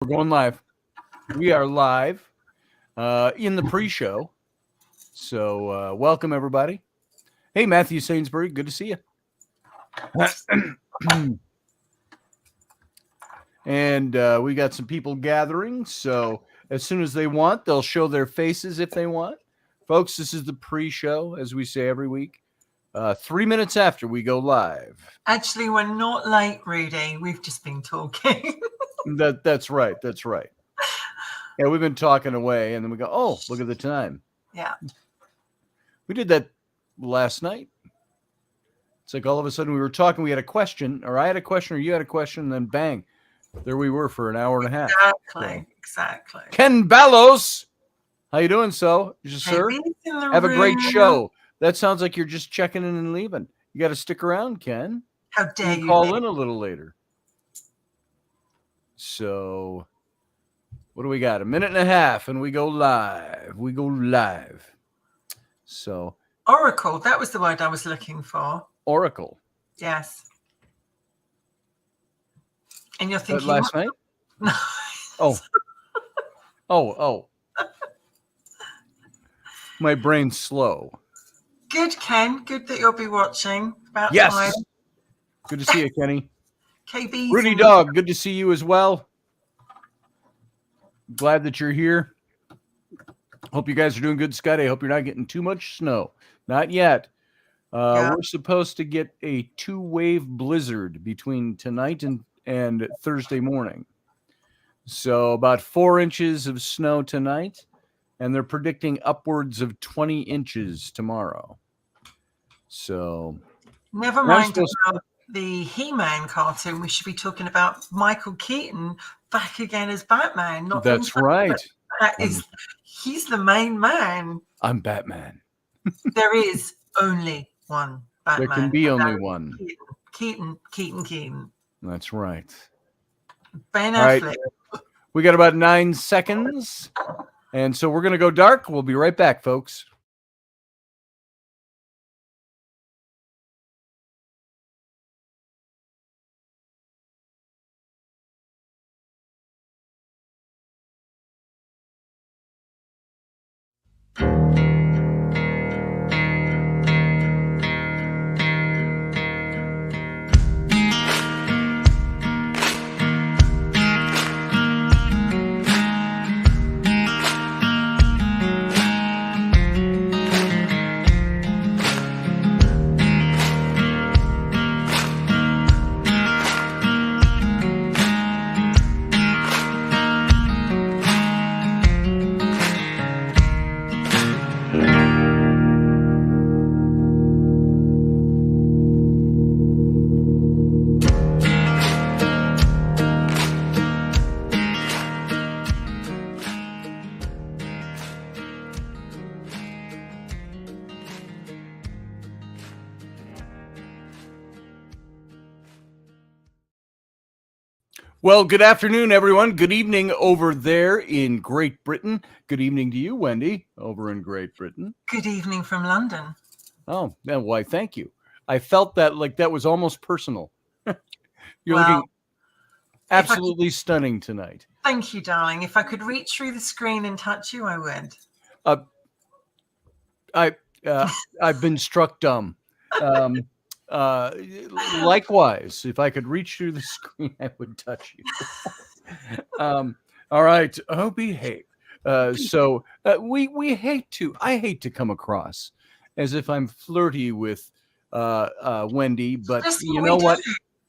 We're going live. We are live in the pre-show. So welcome everybody. Hey, Matthew Sainsbury, good to see you. And we got some people gathering. So as soon as they want, they'll show their faces if they want. Folks, this is the pre-show, as we say every week. 3 minutes after we go live. Actually, we're not late, Rudy. We've just been talking. That's right. That's right. Yeah, we've been talking away, and then we go, oh, look at the time. Yeah. We did that last night. It's like all of a sudden we were talking, we had a question, or I had a question, or you had a question, and then bang, there we were for an hour and a half. Exactly. Ken Ballos, how you doing, sir? Have a great show. That sounds like you're just checking in and leaving. You got to stick around, Ken. How dare you call in a little later. So, what do we got? A minute and a half, and we go live. So, Oracle, that was the word I was looking for. Oracle. Yes. And you're thinking last night? No. Oh. My brain's slow. Good, Ken. Good that you'll be watching. About yes. Time. Good to see you, Kenny. KB. Rudy Dog, good to see you as well. Glad that you're here. Hope you guys are doing good, Scotty. I hope you're not getting too much snow. Not yet. We're supposed to get a 2-wave blizzard between tonight and Thursday morning. So about 4 inches of snow tonight, and they're predicting upwards of 20 inches tomorrow. So never mind about the He-Man cartoon. We should be talking about Michael Keaton back again as Batman. Not that's right. He's the main man. I'm Batman. There is only one Batman. There can be only one. Keaton. That's right. Ben Affleck. Right. We got about 9 seconds. And so we're going to go dark. We'll be right back, folks. Well, good afternoon, everyone. Good evening over there in Great Britain. Good evening to you, Wendy, over in Great Britain. Good evening from London. Oh, why, thank you. I felt that like that was almost personal. You're looking absolutely stunning tonight. Thank you, darling. If I could reach through the screen and touch you, I would. I've been struck dumb. Likewise, if I could reach through the screen, I would touch you. All right. Oh, behave. So we hate to. I hate to come across as if I'm flirty with Wendy, but you know what?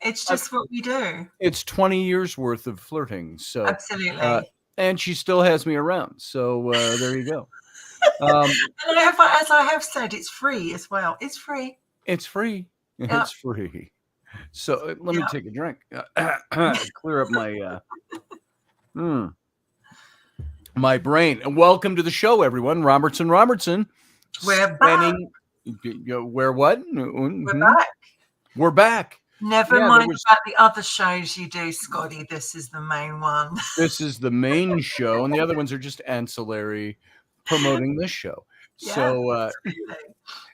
It's just what we do. It's 20 years worth of flirting. So absolutely. And she still has me around. So there you go. And as I have said, it's free as well. It's free. It's free. Yeah. It's free. So let me take a drink. Clear up my my brain. And welcome to the show, everyone. Robertson. We're back. Where what? We're back. We're back. Never mind about the other shows you do, Scotty. This is the main one. This is the main show, and the other ones are just ancillary promoting this show. Yeah, so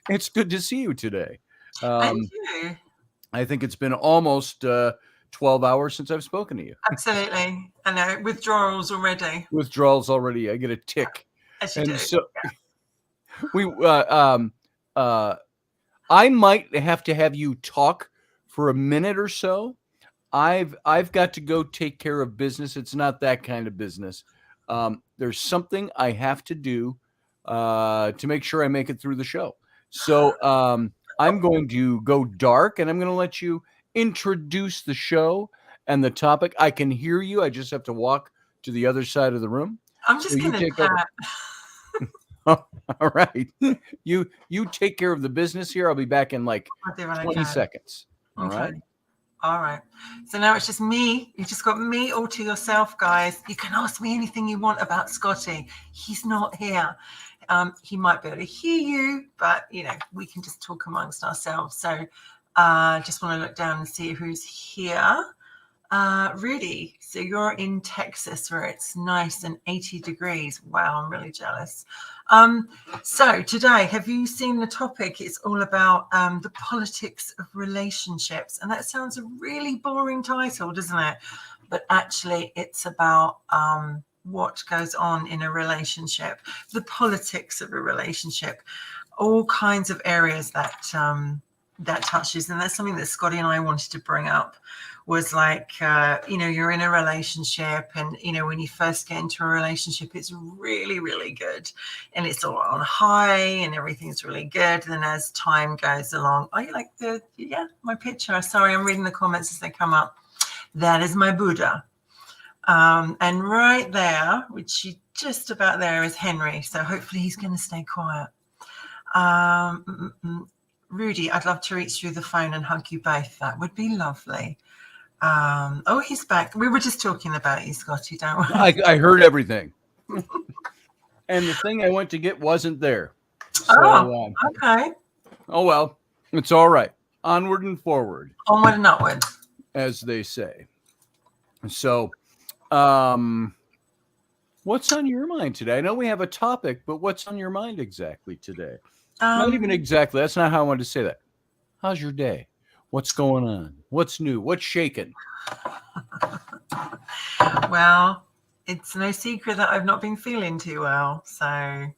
it's good to see you today. Thank you. I think it's been almost 12 hours since I've spoken to you. Absolutely. I know. Withdrawals already. Withdrawals already. I get a tick. As you And do. so I might have to have you talk for a minute or so. I've got to go take care of business. It's not that kind of business. There's something I have to do to make sure I make it through the show. So I'm going to go dark, and I'm going to let you introduce the show and the topic. I can hear you. I just have to walk to the other side of the room. I'm just going to chat. All right. You take care of the business here. I'll be back in like 20 seconds. All right. All right. So now it's just me. You just got me all to yourself, guys. You can ask me anything you want about Scotty. He's not here. He might be able to hear you, but we can just talk amongst ourselves. So just want to look down and see who's here. Rudy, so you're in Texas where it's nice and 80 degrees. Wow, I'm really jealous. So today, have you seen the topic? It's all about the politics of relationships. And that sounds a really boring title, doesn't it? But actually, it's about what goes on in a relationship, the politics of a relationship, all kinds of areas that touches. And that's something that Scotty and I wanted to bring up. Was like, you're in a relationship and, when you first get into a relationship, it's really, really good. And it's all on high and everything's really good. And then as time goes along, you like my picture. Sorry, I'm reading the comments as they come up. That is my Buddha. And right there, which is just about there, is Henry. So hopefully he's going to stay quiet. Rudy, I'd love to reach through the phone and hug you both. That would be lovely. He's back. We were just talking about you, Scotty, don't we? I heard everything. And the thing I went to get wasn't there. So, okay. Oh, well, it's all right. Onward and forward. Onward and upward. As they say. So, what's on your mind today? I know we have a topic, but what's on your mind exactly today? Not even exactly. That's not how I wanted to say that. How's your day? What's going on? What's new? What's shaking? Well, it's no secret that I've not been feeling too well. So I've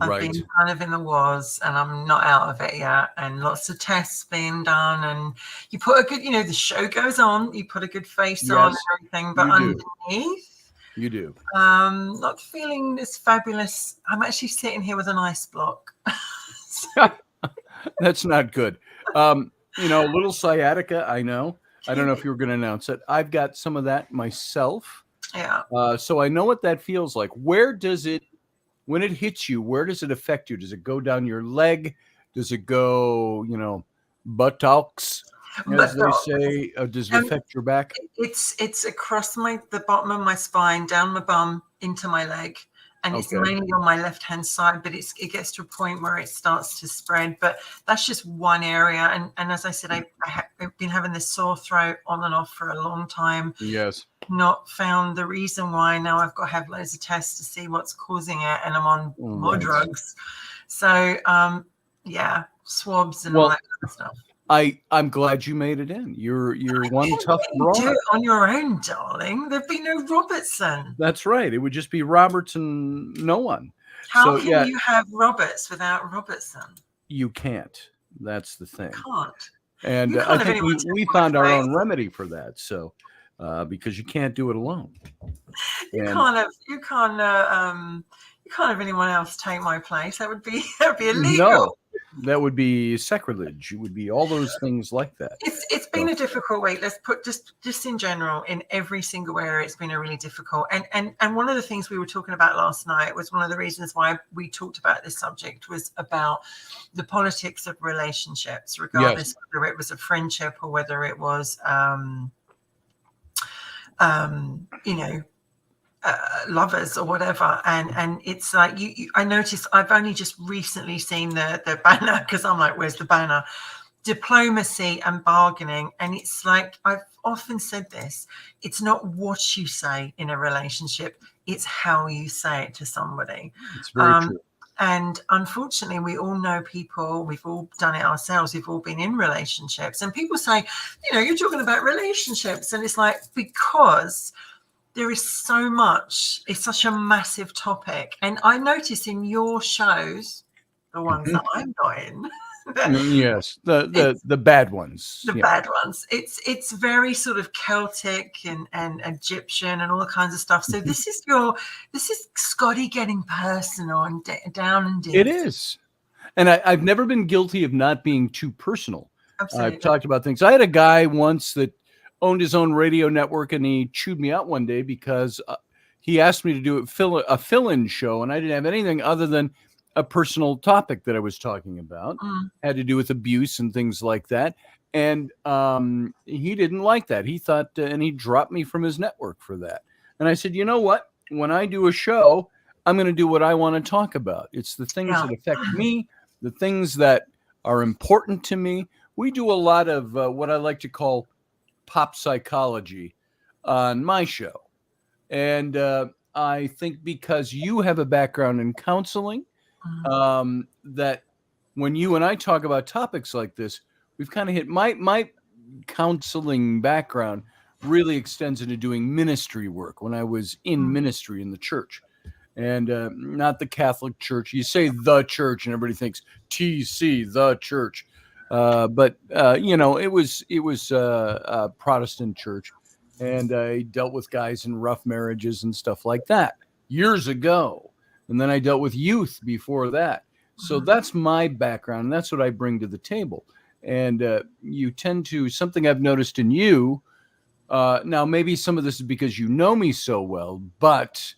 been kind of in the wars and I'm not out of it yet. And lots of tests being done. And you put a good, the show goes on. You put a good face on and everything. But underneath, you do. Not feeling as fabulous. I'm actually sitting here with an ice block. That's not good. A little sciatica, I know. I don't know if you were going to announce it. I've got some of that myself. Yeah. So I know what that feels like. When it hits you, where does it affect you? Does it go down your leg? Does it go, buttocks, as they say? Does it affect your back? It's across the bottom of my spine, down my bum, into my leg. And it's mainly on my left-hand side, but it gets to a point where it starts to spread. But that's just one area. And as I said, I've been having this sore throat on and off for a long time. Yes. Not found the reason why. Now I've got to have loads of tests to see what's causing it. And I'm on more drugs. So, swabs and all that kind of stuff. I'm glad you made it in. You're one tough broad. Do it on your own, darling. There'd be no Robertson. That's right. It would just be Robertson, no one. How can you have Roberts without Robertson? You can't. That's the thing. Can't. And I think we found our own remedy for that. So because you can't do it alone. You can't have anyone else take my place. That would be illegal. No. That would be sacrilege. It would be all those things like that. It's been a difficult week. Let's put just in general, in every single area, it's been a really difficult. And one of the things we were talking about last night was one of the reasons why we talked about this subject was about the politics of relationships, regardless whether it was a friendship or whether it was, lovers or whatever, and it's like I noticed I've only just recently seen the banner because I'm like, where's the banner? Diplomacy and bargaining. And it's like, I've often said this, it's not what you say in a relationship, it's how you say it to somebody. It's very true. And unfortunately, we all know people, we've all done it ourselves, we've all been in relationships. And people say, you're talking about relationships. And it's like, because there is so much, it's such a massive topic. And I notice in your shows, the ones that I'm not in, yes, the bad ones, the bad ones, it's very sort of Celtic and Egyptian and all the kinds of stuff. So this is Scotty getting personal and down and deep. It is. And I've never been guilty of not being too personal. Absolutely. I've talked about things. I had a guy once that owned his own radio network, and he chewed me out one day because he asked me to do a fill-in show, and I didn't have anything other than a personal topic that I was talking about. Had to do with abuse and things like that. And he didn't like that. He thought, and he dropped me from his network for that. And I said, you know what? When I do a show, I'm going to do what I want to talk about. It's the things that affect me, the things that are important to me. We do a lot of what I like to call pop psychology on my show. And I think because you have a background in counseling, that when you and I talk about topics like this, we've kind of hit my counseling background really extends into doing ministry work when I was in ministry in the church. And not the Catholic Church. You say the church, and everybody thinks TC, the church. But it was a Protestant church, and I dealt with guys in rough marriages and stuff like that years ago. And then I dealt with youth before that. So that's my background, and that's what I bring to the table. And you tend to, something I've noticed in you, now maybe some of this is because you know me so well, but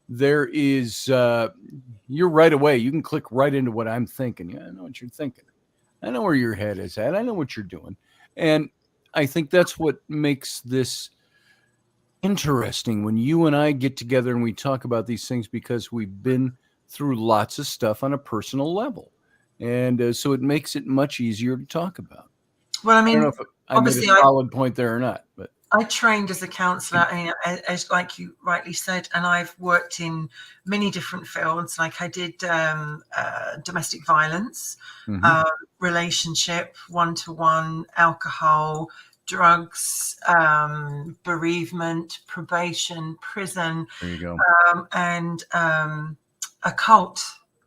there is, you're right away. You can click right into what I'm thinking. Yeah, I know what you're thinking. I know where your head is at. I know what you're doing. And I think that's what makes this interesting when you and I get together and we talk about these things, because we've been through lots of stuff on a personal level. And so it makes it much easier to talk about. Well, I mean, I don't know if I made a solid point there or not, but I trained as a counsellor, as like you rightly said, and I've worked in many different fields. Like I did domestic violence, relationship, one-to-one, alcohol, drugs, bereavement, probation, prison, there you go, and occult.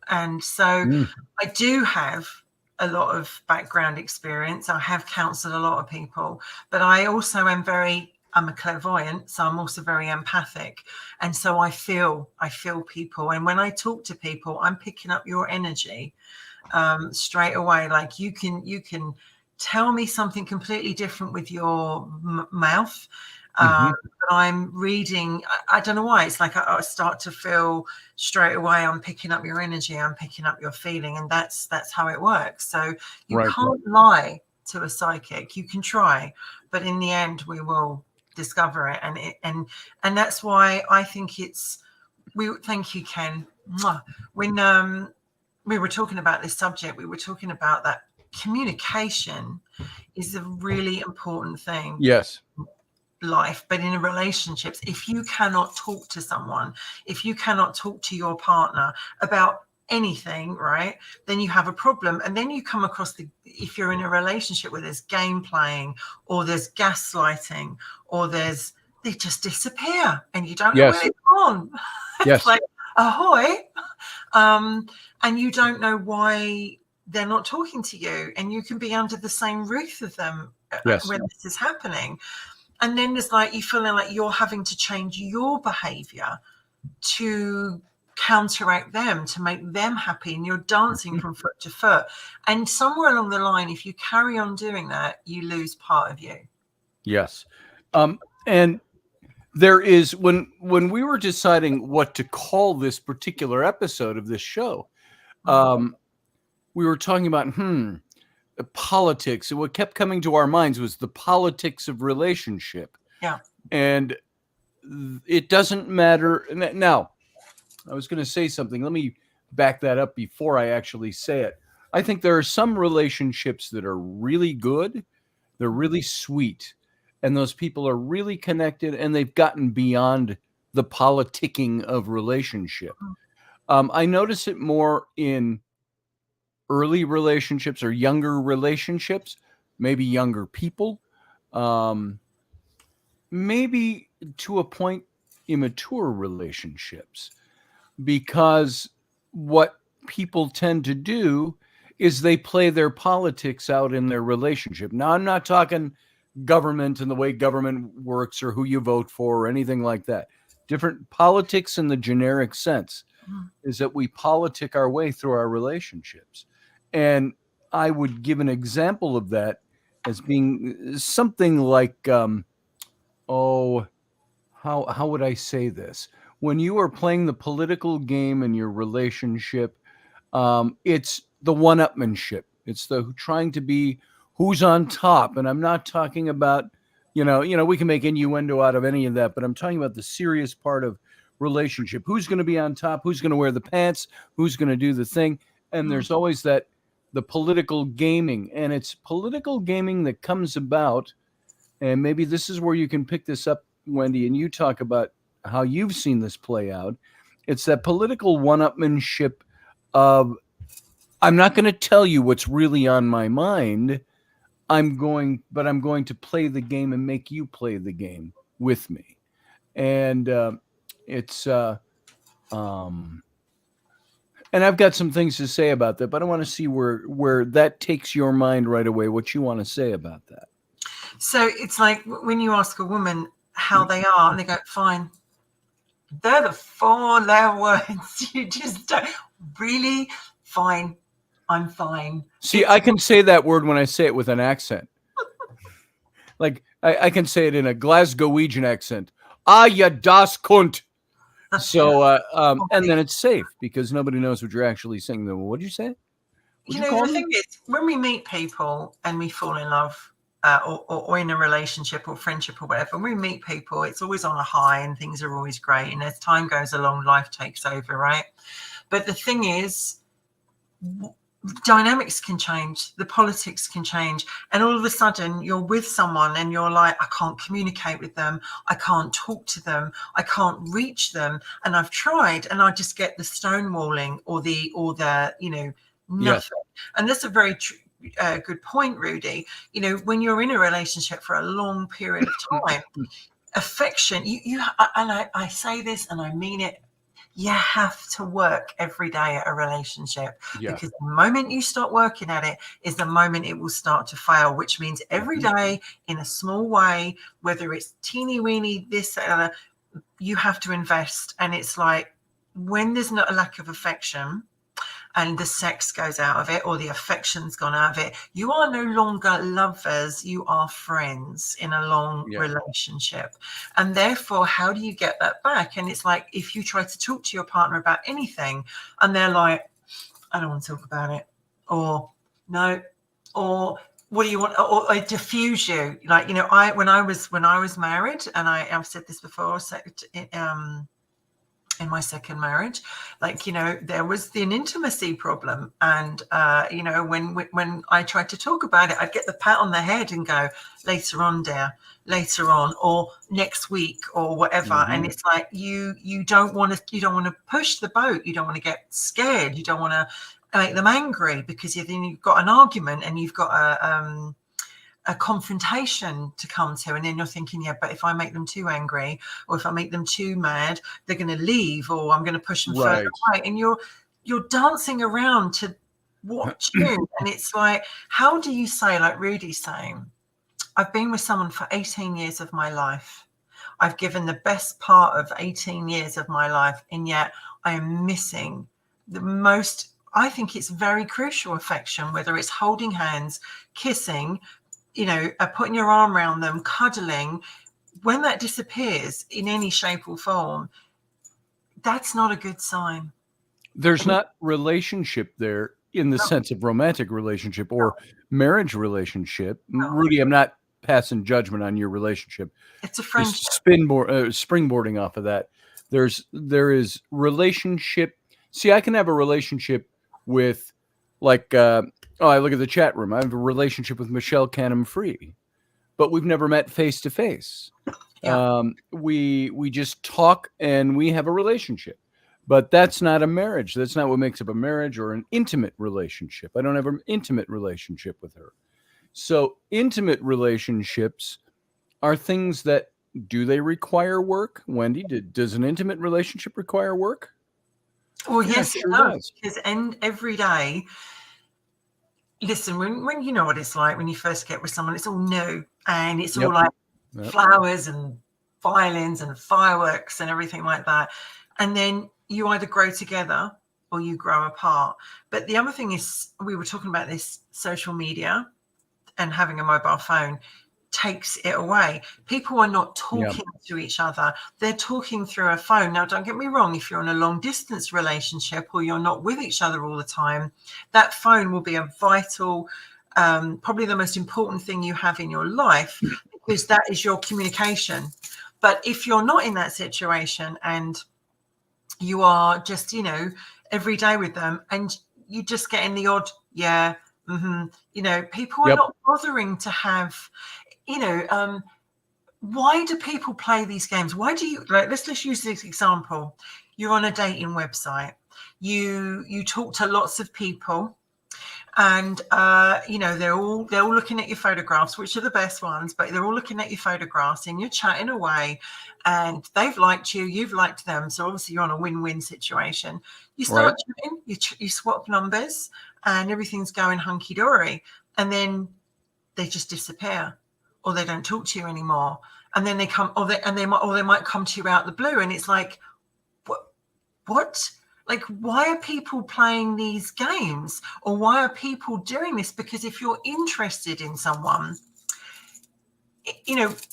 And so I do have a lot of background experience. I have counseled a lot of people, but I also am I'm a clairvoyant, so I'm also very empathic. And so I feel people. And when I talk to people, I'm picking up your energy straight away. Like you can tell me something completely different with your mouth. But I'm reading, I don't know why, it's like I start to feel straight away I'm picking up your energy, I'm picking up your feeling, and that's how it works. So you can't lie to a psychic. You can try, but in the end we will discover it. And that's why I think thank you, Ken. When we were talking about this subject, we were talking about that communication is a really important thing. Yes. Life, but in relationships, if you cannot talk to someone, if you cannot talk to your partner about anything, right, then you have a problem. And then you come across if you're in a relationship where there's game playing or there's gaslighting or they just disappear and you don't know where they've gone. It's like ahoy, and you don't know why they're not talking to you, and you can be under the same roof as them when this is happening. And then it's like you feeling like you're having to change your behavior to counteract them, to make them happy, and you're dancing from foot to foot. And somewhere along the line, if you carry on doing that, you lose part of you. Yes. And there is, when we were deciding what to call this particular episode of this show, we were talking about politics, and what kept coming to our minds was the politics of relationship. Yeah. And it doesn't matter. Now, I was going to say something. Let me back that up before I actually say it. I think there are some relationships that are really good. They're really sweet. And those people are really connected, and they've gotten beyond the politicking of relationship. I notice it more in early relationships or younger relationships, maybe younger people, um, maybe to a point immature relationships, because what people tend to do is they play their politics out in their relationship. Now, I'm not talking government and the way government works or who you vote for or anything like that. Different politics in the generic sense is that we politic our way through our relationships. And I would give an example of that as being something like, oh, how would I say this? When you are playing the political game in your relationship, it's the one-upmanship. It's the trying to be who's on top. And I'm not talking about, we can make innuendo out of any of that, but I'm talking about the serious part of relationship. Who's going to be on top? Who's going to wear the pants? Who's going to do the thing? And there's always the political gaming, and it's political gaming that comes about. And maybe this is where you can pick this up, Wendy, and you talk about how you've seen this play out. It's that political one-upmanship of, I'm not going to tell you what's really on my mind. I'm going to play the game and make you play the game with me. And it's and I've got some things to say about that, but I want to see where that takes your mind right away, what you want to say about that. So it's like when you ask a woman how they are, and they go, fine. They're the 4-letter words. You just don't really fine. I'm fine. See, I can say that word when I say it with an accent. Like I can say it in a Glasgowian accent. Ah, ya das Kunt. So, and then it's safe because nobody knows what you're actually saying. What did you say? The thing is, when we meet people and we fall in love, or in a relationship or friendship or whatever, when we meet people, it's always on a high and things are always great. And as time goes along, life takes over, right? But the thing is, dynamics can change, the politics can change, and all of a sudden you're with someone and you're like, I can't communicate with them, I can't talk to them, I can't reach them, and I've tried, and I just get the stonewalling or the nothing. Yes. And that's a very good point, Rudy. When you're in a relationship for a long period of time, affection, I say this and I mean it, you have to work every day at a relationship, because the moment you start working at it is the moment it will start to fail, which means every day in a small way, whether it's teeny weeny, this, you have to invest. And it's like, when there's not a lack of affection and the sex goes out of it, or the affection's gone out of it, you are no longer lovers, you are friends in a long relationship. And therefore, how do you get that back? And it's like, if you try to talk to your partner about anything and they're like, I don't want to talk about it, or no, or what do you want, or I diffuse you. Like, when I was married, and I've said this before, in my second marriage, there was an intimacy problem, and when I tried to talk about it, I'd get the pat on the head and go, later on, dear, later on, or next week, or whatever. And it's like, you don't want to push the boat, you don't want to get scared, you don't want to make them angry, because then you've got an argument and you've got a confrontation to come to, and then you're thinking, but if I make them too angry, or if I make them too mad, they're going to leave, or I'm going to push them further away, and you're dancing around to watch you. And it's like, how do you say, like Rudy's saying, I've been with someone for 18 years of my life, I've given the best part of 18 years of my life, and yet I am missing the most, I think it's very crucial affection, whether it's holding hands, kissing, putting your arm around them, cuddling. When that disappears in any shape or form, that's not a good sign. There's not relationship there in the sense of romantic relationship or marriage relationship. Rudy, I'm not passing judgment on your relationship. It's a friendship. Springboarding off of that. There is relationship. See, I can have a relationship with, like, I look at the chat room. I have a relationship with Michelle Canham-Free, but we've never met face to face. We just talk and we have a relationship. But that's not a marriage. That's not what makes up a marriage or an intimate relationship. I don't have an intimate relationship with her. So intimate relationships are things that, do they require work? Wendy, does an intimate relationship require work? Well, Yeah, yes, it sure does. does. Because every day, listen, when you know what it's like when you first get with someone, it's all new and it's all like flowers and violins and fireworks and everything like that. And then you either grow together or you grow apart. But the other thing is, we were talking about this, social media and having a mobile phone takes it away. People are not talking to each other. They're talking through a phone. Now, don't get me wrong. If you're in a long distance relationship or you're not with each other all the time, that phone will be a vital, probably the most important thing you have in your life, because that is your communication. But if you're not in that situation and you are just, every day with them and you just get in the odd, people are not bothering to have, why do people play these games? Why do you, let's use this example. You're on a dating website. You talk to lots of people and they're all looking at your photographs, which are the best ones, but they're all looking at your photographs and you're chatting away and they've liked you, you've liked them, so obviously you're on a win-win situation. You start chatting, you swap numbers and everything's going hunky-dory, and then they just disappear or they don't talk to you anymore, and then they come they might come to you out the blue, and it's like, what? Like, why are people playing these games, or why are people doing this? Because if you're interested in someone,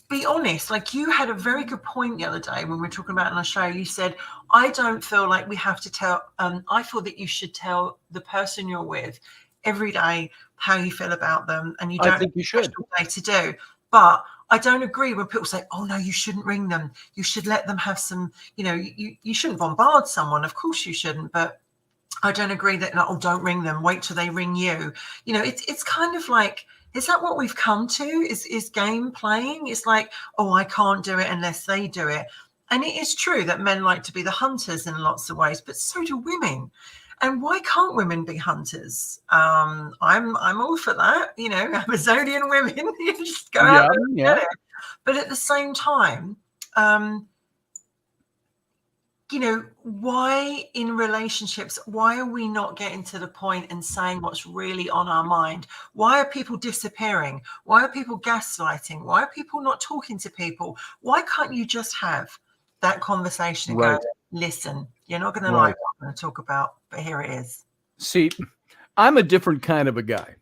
be honest. Like, you had a very good point the other day when we were talking about it on a show. You said, I don't feel like we have to tell, I feel that you should tell the person you're with every day how you feel about them, and you don't think you should. Day to do. But I don't agree when people say, oh, no, you shouldn't ring them. You should let them have some, you shouldn't bombard someone. Of course you shouldn't. But I don't agree that, oh, don't ring them. Wait till they ring you. It's kind of like, is that what we've come to? Is game playing? It's like, oh, I can't do it unless they do it. And it is true that men like to be the hunters in lots of ways, but so do women. And why can't women be hunters? I'm all for that. Amazonian women, you just go out there and get it. But at the same time, why in relationships, why are we not getting to the point and saying what's really on our mind? Why are people disappearing? Why are people gaslighting? Why are people not talking to people? Why can't you just have that conversation and go, listen, you're not going to like what I'm going to talk about, but here it is. See, I'm a different kind of a guy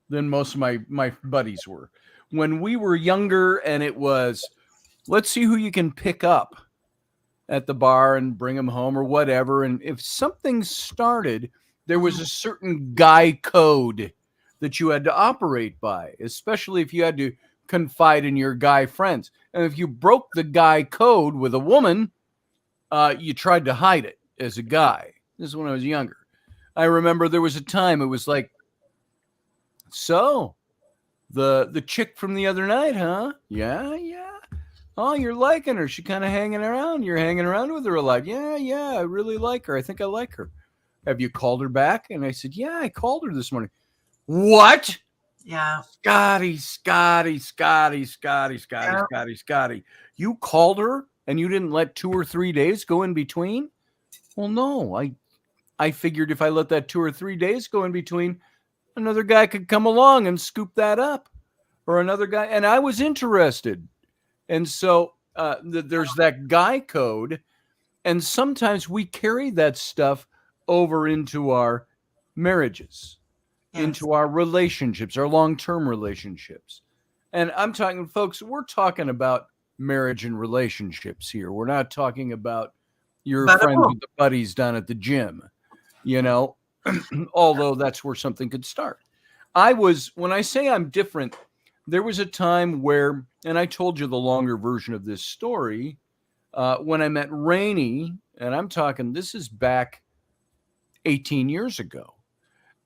than most of my buddies were. When we were younger and it was, let's see who you can pick up at the bar and bring them home or whatever. And if something started, there was a certain guy code that you had to operate by, especially if you had to confide in your guy friends. And if you broke the guy code with a woman, you tried to hide it as a guy. This is when I was younger. I remember there was a time it was like, so the chick from the other night, huh? Yeah. Oh, you're liking her. She kind of hanging around. You're hanging around with her a lot. Yeah, I really like her. I think I like her. Have you called her back? And I said, yeah, I called her this morning. What? Yeah. Scotty. You called her and you didn't let 2 or 3 days go in between? Well, no, I figured if I let that 2 or 3 days go in between, another guy could come along and scoop that up, or another guy. And I was interested. And so there's that guy code. And sometimes we carry that stuff over into our marriages, into our relationships, our long-term relationships. And I'm talking, folks, we're talking about marriage and relationships here. We're not talking about your friends with the buddies down at the gym, although that's where something could start. When I say I'm different, there was a time where, and I told you the longer version of this story, when I met Rainey, and I'm talking, this is back 18 years ago.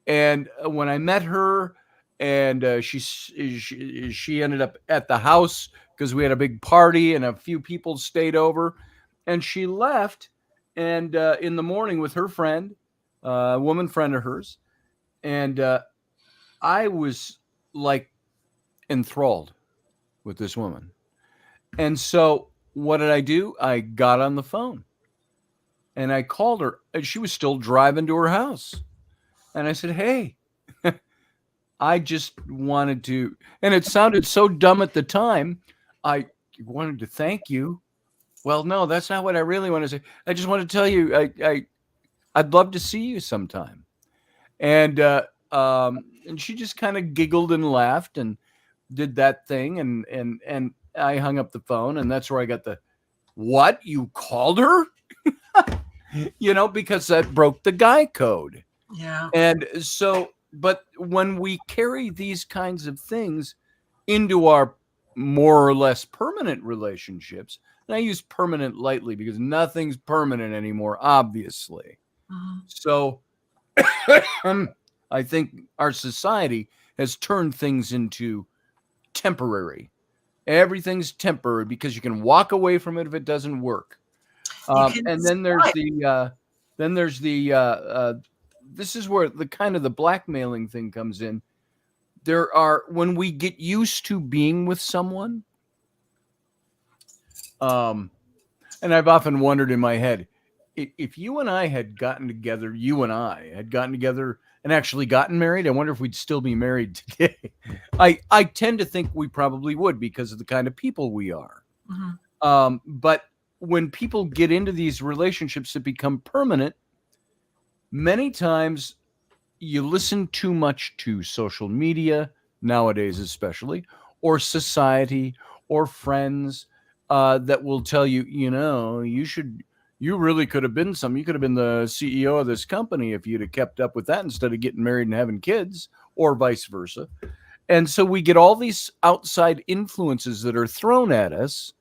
And when I met her, and she ended up at the house because we had a big party and a few people stayed over, and she left. and in the morning with her friend, a woman friend of hers, and I was like enthralled with this woman. And so what did I do? I got on the phone and I called her, and she was still driving to her house. And I said, "Hey, I just wanted to," and it sounded so dumb at the time. I wanted to thank you. Well, no, that's not what I really want to say. I just want to tell you, I'd love to see you sometime. And and she just kind of giggled and laughed and did that thing, and I hung up the phone, and that's where I got the, "What, you called her?" Because that broke the guy code. Yeah. And so, but when we carry these kinds of things into our more or less permanent relationships, and I use permanent lightly because nothing's permanent anymore, obviously. Mm-hmm. So I think our society has turned things into temporary. Everything's temporary because you can walk away from it if it doesn't work. And then there's the this is where the kind of the blackmailing thing comes in. There are, when we get used to being with someone, and I've often wondered in my head, if you and I had gotten together, and actually gotten married, I wonder if we'd still be married today. I tend to think we probably would because of the kind of people we are. Mm-hmm. But when people get into these relationships that become permanent, many times you listen too much to social media nowadays, especially, or society, or friends that will tell you, you really could have been you could have been the CEO of this company if you'd have kept up with that instead of getting married and having kids, or vice versa. And so we get all these outside influences that are thrown at us,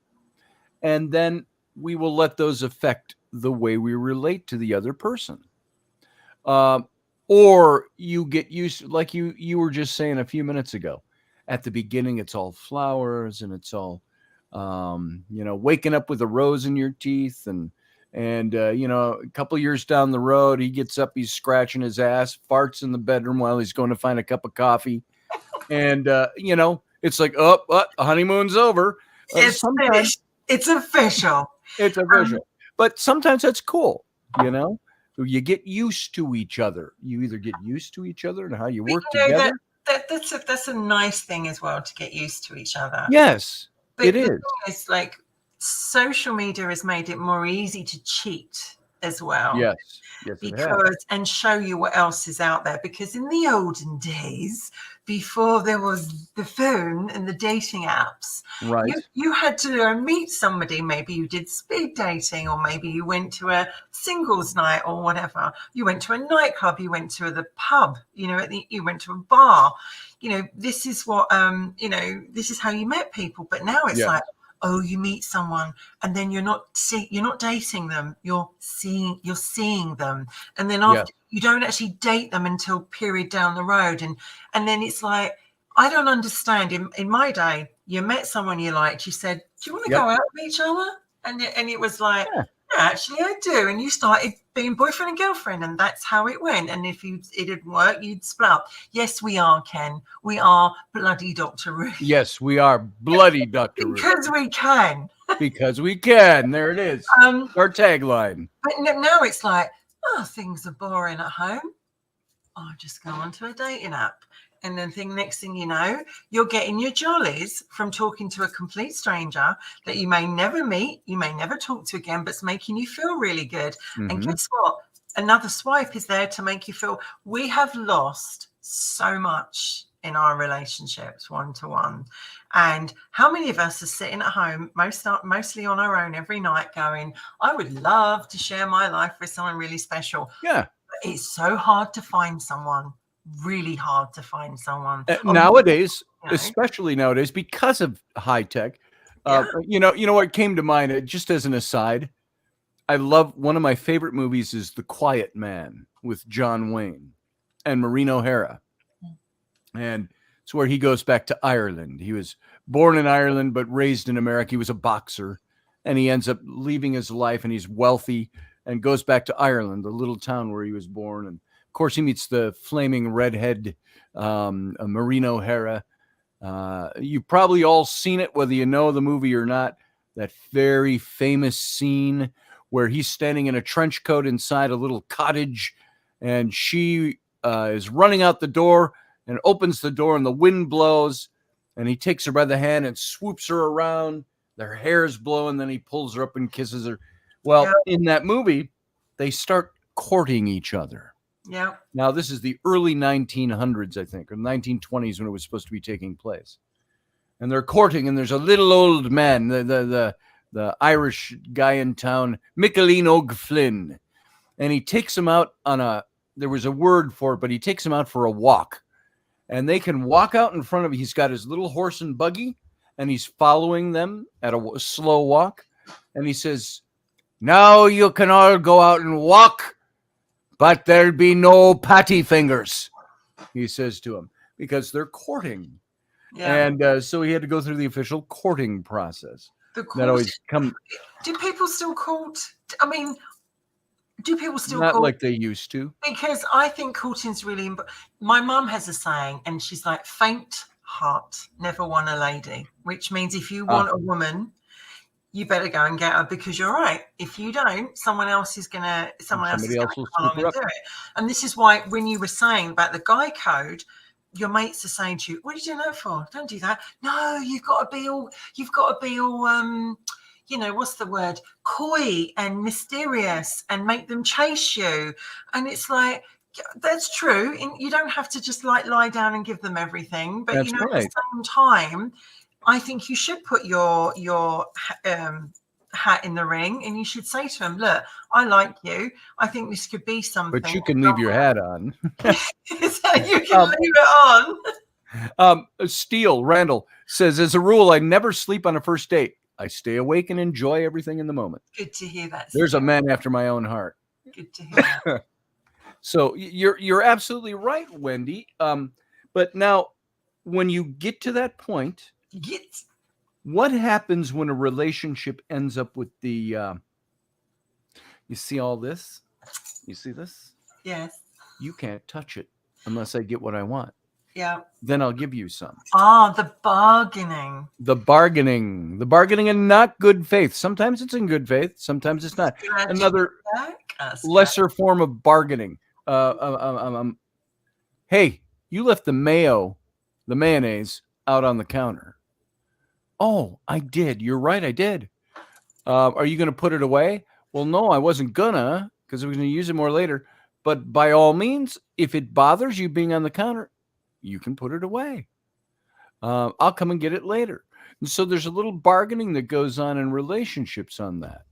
and then we will let those affect the way we relate to the other person. Or you get used, like you were just saying a few minutes ago. At the beginning, it's all flowers, and it's all, waking up with a rose in your teeth, and a couple years down the road, he gets up, he's scratching his ass, farts in the bedroom while he's going to find a cup of coffee, and it's like, oh, honeymoon's over. It's finished. It's official. It's official. But sometimes that's cool, You get used to each other. You either get used to each other and how you work together. That's a nice thing as well, to get used to each other. Yes, but it the is. Thing is, like, social media has made it more easy to cheat as well. Yes, and show you what else is out there. Because in the olden days, before there was the phone and the dating apps, right, you had to meet somebody. Maybe you did speed dating, or maybe you went to a singles night, or whatever. You went to a nightclub, you went to the pub, you went to a bar. This is what this is how you met people. But now it's like, oh, you meet someone, and then you're not dating them. You're seeing them, and then after you don't actually date them until period down the road, and then it's like, I don't understand. In my day, you met someone you liked. You said, "Do you want to go out with each other?" And it was like, "Yeah, actually, I do." And you started being boyfriend and girlfriend, and that's how it went. And if it didn't work, you'd split up. Yes, we are, Ken. We are bloody Dr. Ruth. Yes, we are bloody Dr. Ruth. Because we can. Because we can. There it is. Our tagline. But now it's like, oh, things are boring at home. I'll just go onto a dating app. And then next thing you know, you're getting your jollies from talking to a complete stranger that you may never meet, you may never talk to again, but it's making you feel really good. Mm-hmm. And guess what? Another swipe is there to make you feel. We have lost so much in our relationships, one-to-one. And how many of us are sitting at home, mostly on our own every night, going, I would love to share my life with someone really special. Yeah. But it's so hard to find someone. Really hard to find someone nowadays, especially nowadays, because of high tech. What came to mind, just as an aside, I love, one of my favorite movies is The Quiet Man with John Wayne and Maureen O'Hara. And it's where he goes back to Ireland. He was born in Ireland but raised in America. He was a boxer, and he ends up leaving his life, and he's wealthy, and goes back to Ireland, the little town where he was born. And of course, he meets the flaming redhead, Maureen O'Hara. You've probably all seen it, whether you know the movie or not. That very famous scene where he's standing in a trench coat inside a little cottage, and she is running out the door and opens the door, and the wind blows, and he takes her by the hand and swoops her around. Their hair's blowing, then he pulls her up and kisses her. Well, in that movie, they start courting each other. Yeah. Now, this is the early 1900s, I think, or 1920s when it was supposed to be taking place. And they're courting, and there's a little old man, the Irish guy in town, Micheline O'Flynn. And he takes him out on there was a word for it, but he takes him out for a walk. And they can walk out in front of him. He's got his little horse and buggy, and he's following them at a slow walk. And he says, "Now you can all go out and walk, but there'll be no patty fingers," he says to him, because they're courting. Yeah. And so he had to go through the official courting process. That always come. Do people still court? I mean, do people still not court? Like they used to? Because I think courting's really important. My mum has a saying, and she's like, "Faint heart never won a lady," which means if you want a woman, you better go and get her, because you're right. If you don't, somebody else is going to come along and do it. And this is why, when you were saying about the guy code, your mates are saying to you, "What are you doing that for? Don't do that." No, you've got to be all, you know, what's the word? Coy and mysterious, and make them chase you. And it's like, that's true. You don't have to just like lie down and give them everything. But that's you know, right. At the same time, I think you should put your hat in the ring, and you should say to him, "Look, I like you. I think this could be something." But you can leave your hat on. So you can leave it on. Steele Randall says, "As a rule, I never sleep on a first date. I stay awake and enjoy everything in the moment." Good to hear that. There's a man after my own heart. Good to hear that. So you're absolutely right, Wendy. But now, when you get to that point, what happens when a relationship ends up with the? You see all this? You see this? Yes. You can't touch it unless I get what I want. Yeah. Then I'll give you some. The bargaining. The bargaining in not good faith. Sometimes it's in good faith. Sometimes it's not. Another lesser form of bargaining. Hey, you left the mayonnaise out on the counter. Oh, I did. You're right. I did. Are you going to put it away? Well, no, I wasn't gonna, because I was going to use it more later. But by all means, if it bothers you being on the counter, you can put it away. I'll come and get it later. And so there's a little bargaining that goes on in relationships on that.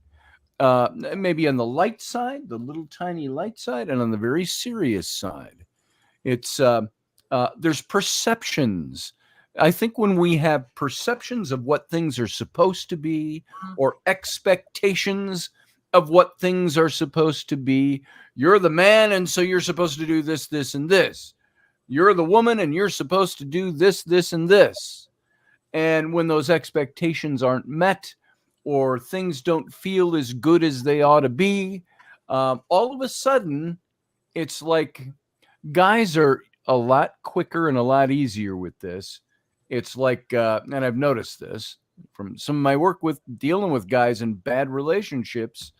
Maybe on the light side, the little tiny light side, and on the very serious side. It's there's perceptions. I think when we have perceptions of what things are supposed to be, or expectations of what things are supposed to be, you're the man, and so you're supposed to do this, this, and this. You're the woman, and you're supposed to do this, this, and this. And when those expectations aren't met, or things don't feel as good as they ought to be, all of a sudden, it's like guys are a lot quicker and a lot easier with this. It's like, and I've noticed this from some of my work with dealing with guys in bad relationships,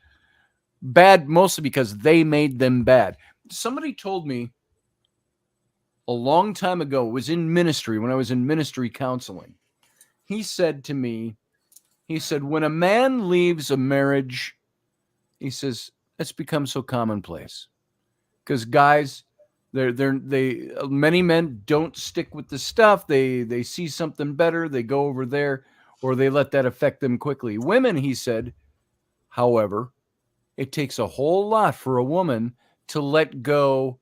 bad mostly because they made them bad. Somebody told me a long time ago, it was in ministry, when I was in ministry counseling. He said to me, when a man leaves a marriage, he says, it's become so commonplace. Because guys, many men don't stick with the stuff. They see something better, they go over there, or they let that affect them quickly. Women, he said, however, it takes a whole lot for a woman to let go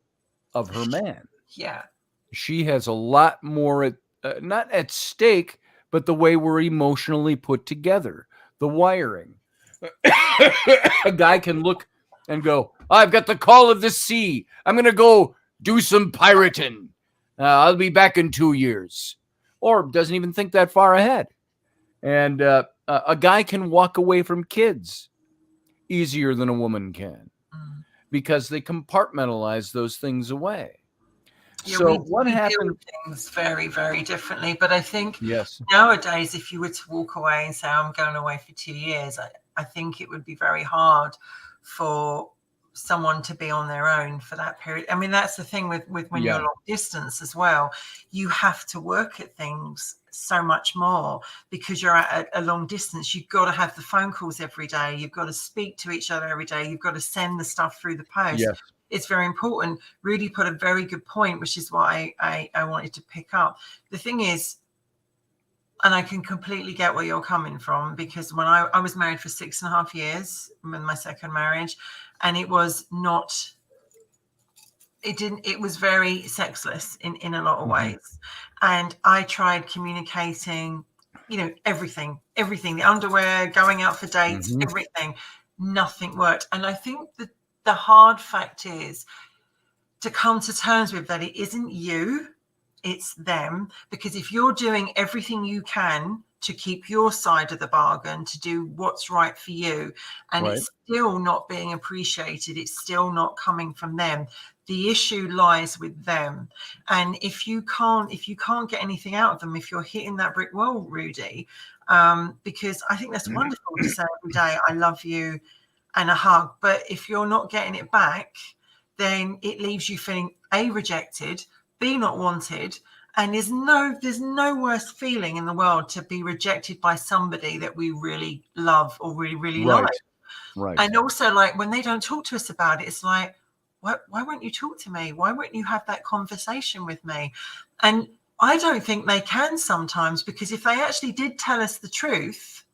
of her man. Yeah. She has a lot more not at stake, but the way we're emotionally put together, the wiring. A guy can look and go, I've got the call of the sea. I'm going to go do some pirating. I'll be back in 2 years. Or doesn't even think that far ahead. And a guy can walk away from kids easier than a woman can. because they compartmentalize those things away. Yeah, So we what deal happened? with things very, very differently. But I think Yes. nowadays, if you were to walk away and say, I'm going away for 2 years, I think it would be very hard for someone to be on their own for that period. I mean, that's the thing with when you're long distance as well. You have to work at things so much more because you're at a long distance. You've got to have the phone calls every day. You've got to speak to each other every day. You've got to send the stuff through the post. Yes. It's very important. Rudy put a very good point, which is what I wanted to pick up. The thing is, and I can completely get where you're coming from, because when I was married for 6.5 years with my second marriage, and it was very sexless in a lot of ways. And I tried communicating, everything, the underwear, going out for dates, everything, nothing worked. And I think that the hard fact is to come to terms with that it isn't you, it's them. Because if you're doing everything you can to keep your side of the bargain, to do what's right for you, and it's still not being appreciated, it's still not coming from them, the issue lies with them. And if you can't get anything out of them, if you're hitting that brick wall, Rudy, because I think that's wonderful to say every day, I love you, and a hug. But if you're not getting it back, then it leaves you feeling A, rejected, B, not wanted. And there's no worse feeling in the world to be rejected by somebody that we really love or really, really like. Right. And also, like, when they don't talk to us about it, it's like, why won't you talk to me? Why won't you have that conversation with me? And I don't think they can sometimes, because if they actually did tell us the truth,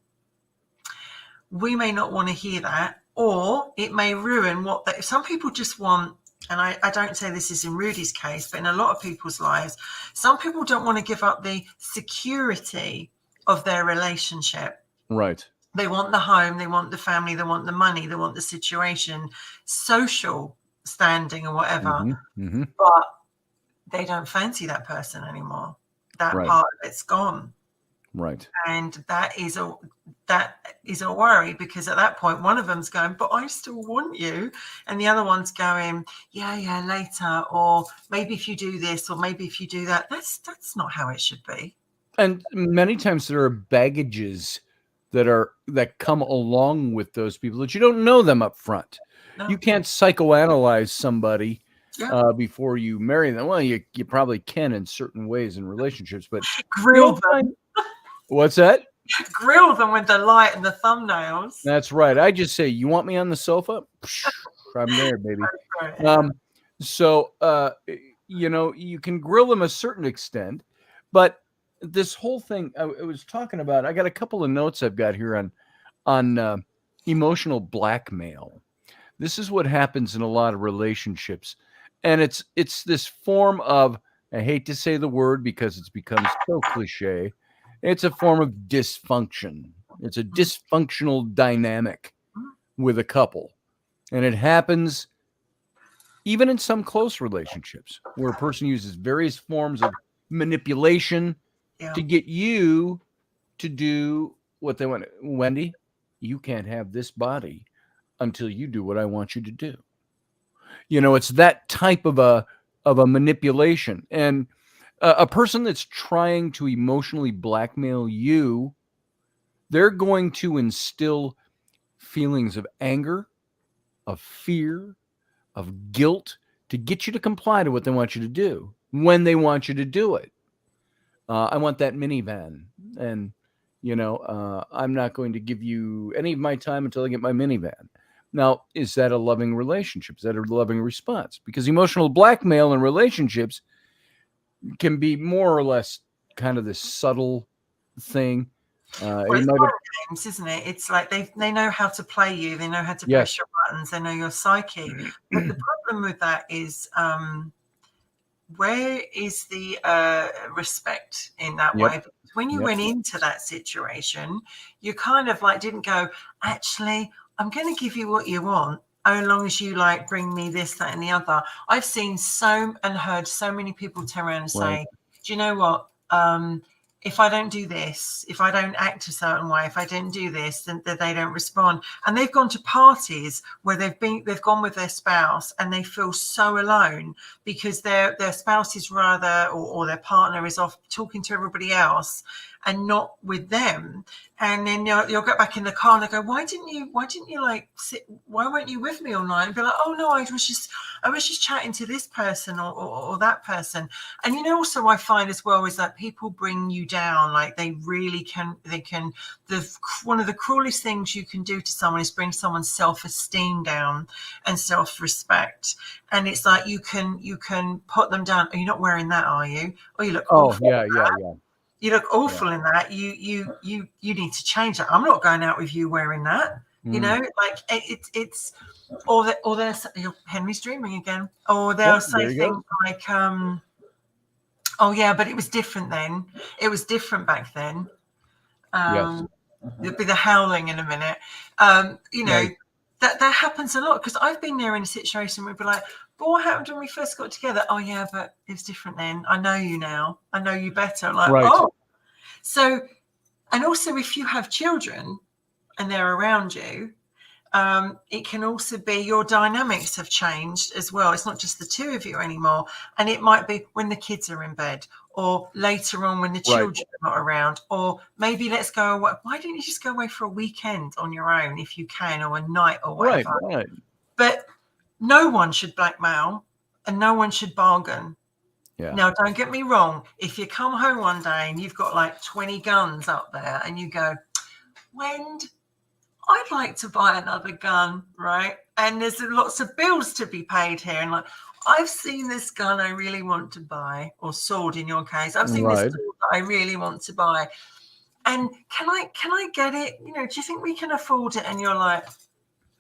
we may not want to hear that, or it may ruin some people just want. And I don't say this is in Rudy's case, but in a lot of people's lives, some people don't want to give up the security of their relationship. Right. They want the home, they want the family, they want the money, they want the situation, social standing or whatever. But they don't fancy that person anymore. That part of it's gone. Right. And that is a worry, because at that point one of them's going, but I still want you, and the other one's going, yeah, later, or maybe if you do this, or maybe if you do that. That's not how it should be. And many times there are baggages that come along with those people that you don't know them up front. No. You can't psychoanalyze somebody before you marry them. Well, you probably can in certain ways in relationships, but grill them. What's that? Grill them with the light and the thumbnails. That's right. I just say, you want me on the sofa? I'm there, baby. So, you can grill them a certain extent, but this whole thing I was talking about, I got a couple of notes I've got here on emotional blackmail. This is what happens in a lot of relationships. And it's this form of, I hate to say the word because it's become so cliche, it's a form of dysfunction. It's a dysfunctional dynamic with a couple. And it happens even in some close relationships where a person uses various forms of manipulation to get you to do what they want. Wendy, you can't have this body until you do what I want you to do. It's that type of a manipulation. And a person that's trying to emotionally blackmail you, they're going to instill feelings of anger, of fear, of guilt to get you to comply to what they want you to do when they want you to do it. I want that minivan, and I'm not going to give you any of my time until I get my minivan. Now, is that a loving relationship? Is that a loving response? Because emotional blackmail in relationships can be more or less kind of this subtle thing. Well, it's mind games, isn't it? It's like they know how to play you. They know how to push your buttons. They know your psyche. But the problem with that is, where is the respect in that way? Because when you went into that situation, you kind of like didn't go, actually, I'm going to give you what you want, as long as you like bring me this, that, and the other. I've seen and heard so many people turn around and say, do you know what? if I don't do this, if I don't act a certain way, if I don't do this, then they don't respond. And they've gone to parties where they've gone with their spouse and they feel so alone because their spouse is rather, or their partner is off talking to everybody else and not with them. And then you'll get back in the car and they go, why didn't you like sit, why weren't you with me all night? And be like, oh no, I was just chatting to this person or that person. And also I find as well is that people bring you down. Like they really can, one of the cruelest things you can do to someone is bring someone's self-esteem down and self-respect. And it's like you can put them down. Are you not wearing that, are you? Oh, you look awful. Yeah. You look awful in that. You need to change that. I'm not going out with you wearing that. Like it's or they're Henry's dreaming again. Or they'll say things like, oh yeah, but it was different then. It was different back then. Yes. There'll be the howling in a minute. Right. That happens a lot because I've been there in a situation where we'd be like, but what happened when we first got together? Oh yeah, but it was different then. I know you now. I know you better. I'm like, right. Oh. So, and also if you have children and they're around you, it can also be your dynamics have changed as well. It's not just the two of you anymore. And it might be when the kids are in bed or later on when the children are not around, or maybe let's go away. Why don't you just go away for a weekend on your own if you can, or a night or whatever. Right. But no one should blackmail and no one should bargain. Yeah. Now, don't get me wrong. If you come home one day and you've got like 20 guns up there and you go, Wend, I'd like to buy another gun, right? And there's lots of bills to be paid here. And like, I've seen this gun I really want to buy, or sword in your case. I've seen this sword that I really want to buy. And can I get it? Do you think we can afford it? And you're like,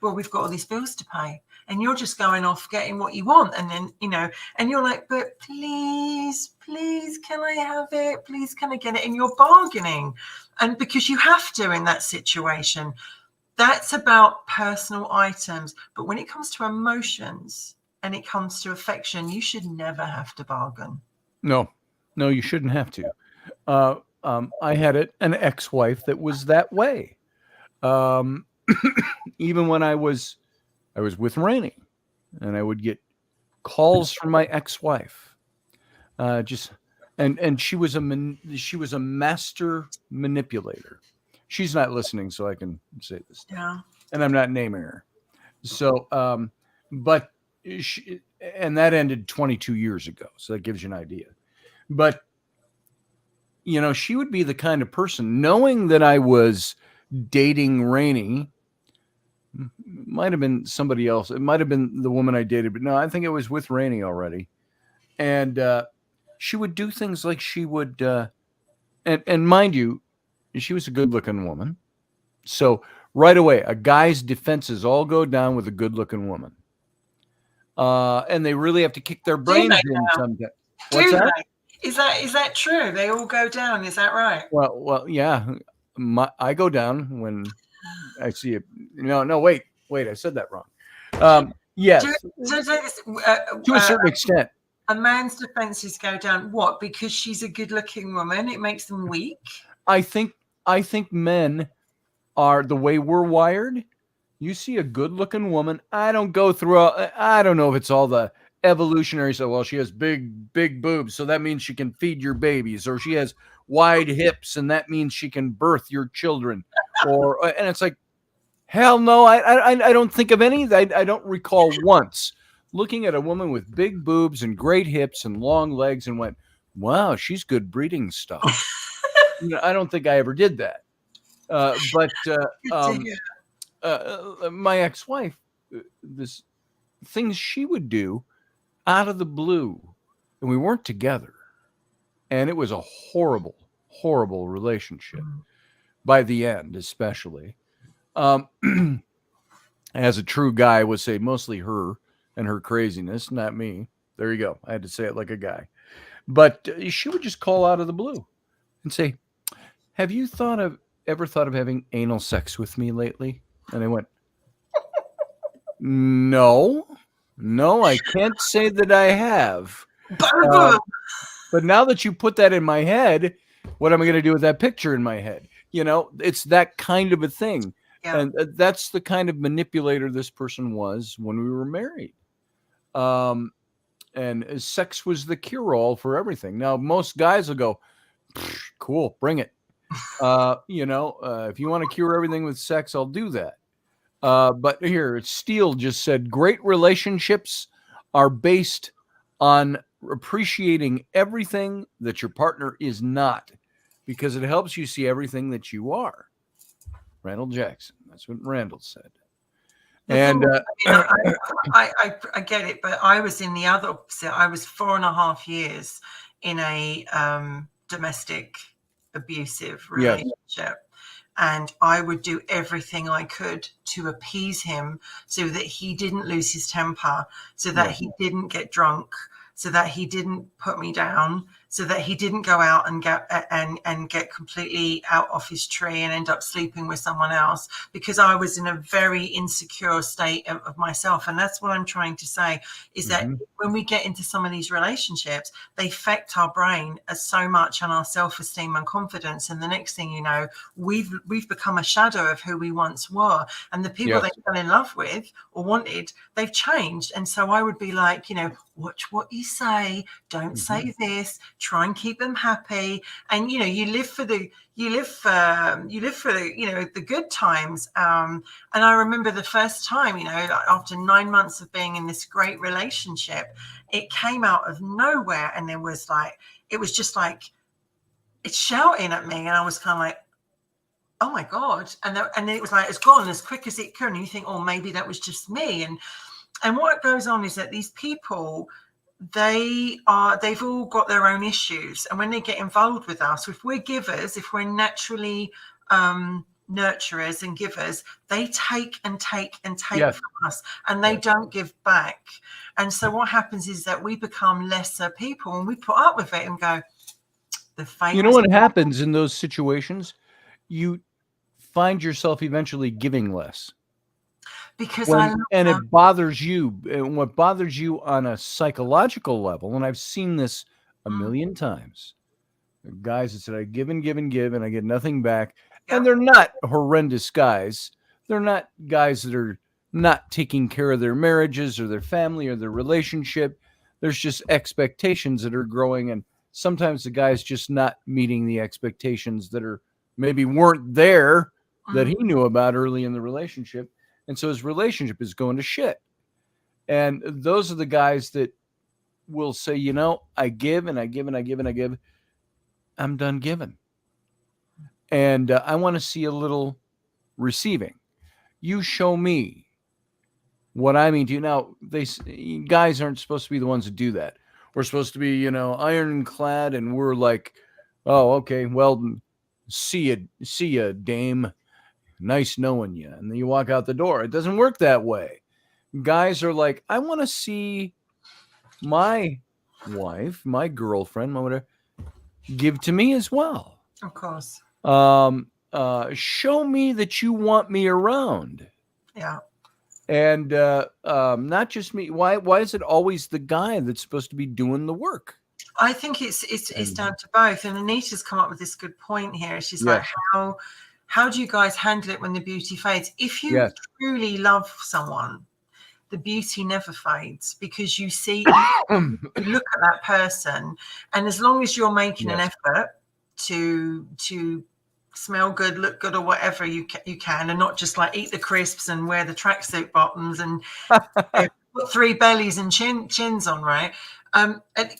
well, we've got all these bills to pay. And you're just going off getting what you want. And then, and you're like, but please, can I have it? Please, can I get it? And you're bargaining. And because you have to in that situation. That's about personal items. But when it comes to emotions and it comes to affection, you should never have to bargain. No, you shouldn't have to. I had an ex-wife that was that way. Even when I was with Rainey, and I would get calls from my ex-wife. And she was a master manipulator. She's not listening, so I can say this. Yeah. And I'm not naming her. So, but and that ended 22 years ago. So that gives you an idea. But, she would be the kind of person, knowing that I was dating Rainey, might have been somebody else. It might have been the woman I dated, but no, I think it was with Rainey already. And she would do things like she would, and mind you, she was a good-looking woman. So right away, a guy's defenses all go down with a good-looking woman. And they really have to kick their brains in sometimes. What's that? Is that true? They all go down. Is that right? Well, yeah. I go down when I see it. No, wait. I said that wrong. Yes. To a certain extent. A man's defenses go down. What? Because she's a good-looking woman? It makes them weak? I think men are the way we're wired. You see a good-looking woman. I don't know if it's all the evolutionary stuff. Well, she has big boobs, so that means she can feed your babies, or she has wide hips, and that means she can birth your children. And it's like, hell no, I don't think of any. I don't recall once looking at a woman with big boobs and great hips and long legs and went, wow, she's good breeding stuff. I don't think I ever did that. But my ex-wife, this things she would do out of the blue, and we weren't together, and it was a horrible relationship by the end, especially. As a true guy, I would say mostly her and her craziness, not me. There you go. I had to say it like a guy. But she would just call out of the blue and say, have you ever thought of having anal sex with me lately? And I went, no, I can't say that I have. But now that you put that in my head, What am I going to do with that picture in my head? You know, it's that kind of a thing. Yeah. And that's the kind of manipulator this person was when we were married. And sex was the cure-all for everything. Now, most guys will go, cool, bring it. If you want to cure everything with sex, I'll do that. But here, Steele just said, great relationships are based on appreciating everything that your partner is not, because it helps you see everything that you are. Randall Jackson. That's what Randall said. And I get it, but I was in the other opposite. I was 4.5 years in a domestic abusive relationship. And I would do everything I could to appease him so that he didn't lose his temper, so that he didn't get drunk, so that he didn't put me down, so that he didn't go out and get completely out off his tree and end up sleeping with someone else, because I was in a very insecure state of myself. And that's what I'm trying to say, is that when we get into some of these relationships, they affect our brain so much on our self-esteem and confidence. And the next thing you know, we've become a shadow of who we once were. And the people they fell in love with or wanted, they've changed. And so I would be like, watch what you say, don't say this, try and keep them happy. And you live for the the good times. And I remember the first time, after 9 months of being in this great relationship, it came out of nowhere, and it was just like it's shouting at me, and I was kind of like, oh my God. And then it was like, it's gone as quick as it could. And you think, oh, maybe that was just me. And what goes on is that these people, they've all got their own issues. And when they get involved with us, if we're givers, if we're naturally nurturers and givers, they take and take and take from us, and they don't give back. And so what happens is that we become lesser people, and we put up with it and go, the famous. You know what happens in those situations? You find yourself eventually giving less. Because it bothers you. And what bothers you on a psychological level, and I've seen this a million times, guys that said, I give and give and give, and I get nothing back. And they're not horrendous guys. They're not guys that are not taking care of their marriages or their family or their relationship. There's just expectations that are growing. And sometimes the guy's just not meeting the expectations that are maybe weren't there that he knew about early in the relationship. And so his relationship is going to shit. And those are the guys that will say, I give and I give and I give and I give. I'm done giving. And I want to see a little receiving. You show me what I mean to you. Now, guys aren't supposed to be the ones that do that. We're supposed to be, ironclad, and we're like, oh, okay, well, see ya, dame. Nice knowing you. And then you walk out the door. It doesn't work that way. Guys are like, I want to see my wife, my girlfriend, my whatever, give to me as well. Of course. Show me that you want me around. Yeah. And not just me. Why is it always the guy that's supposed to be doing the work? I think it's down to both. And Anita's come up with this good point here. She's like, how do you guys handle it when the beauty fades? If you truly love someone, the beauty never fades, because you see, you look at that person, and as long as you're making an effort to smell good, look good, or whatever you can, and not just like eat the crisps and wear the tracksuit bottoms and put 3 bellies and chins on, right?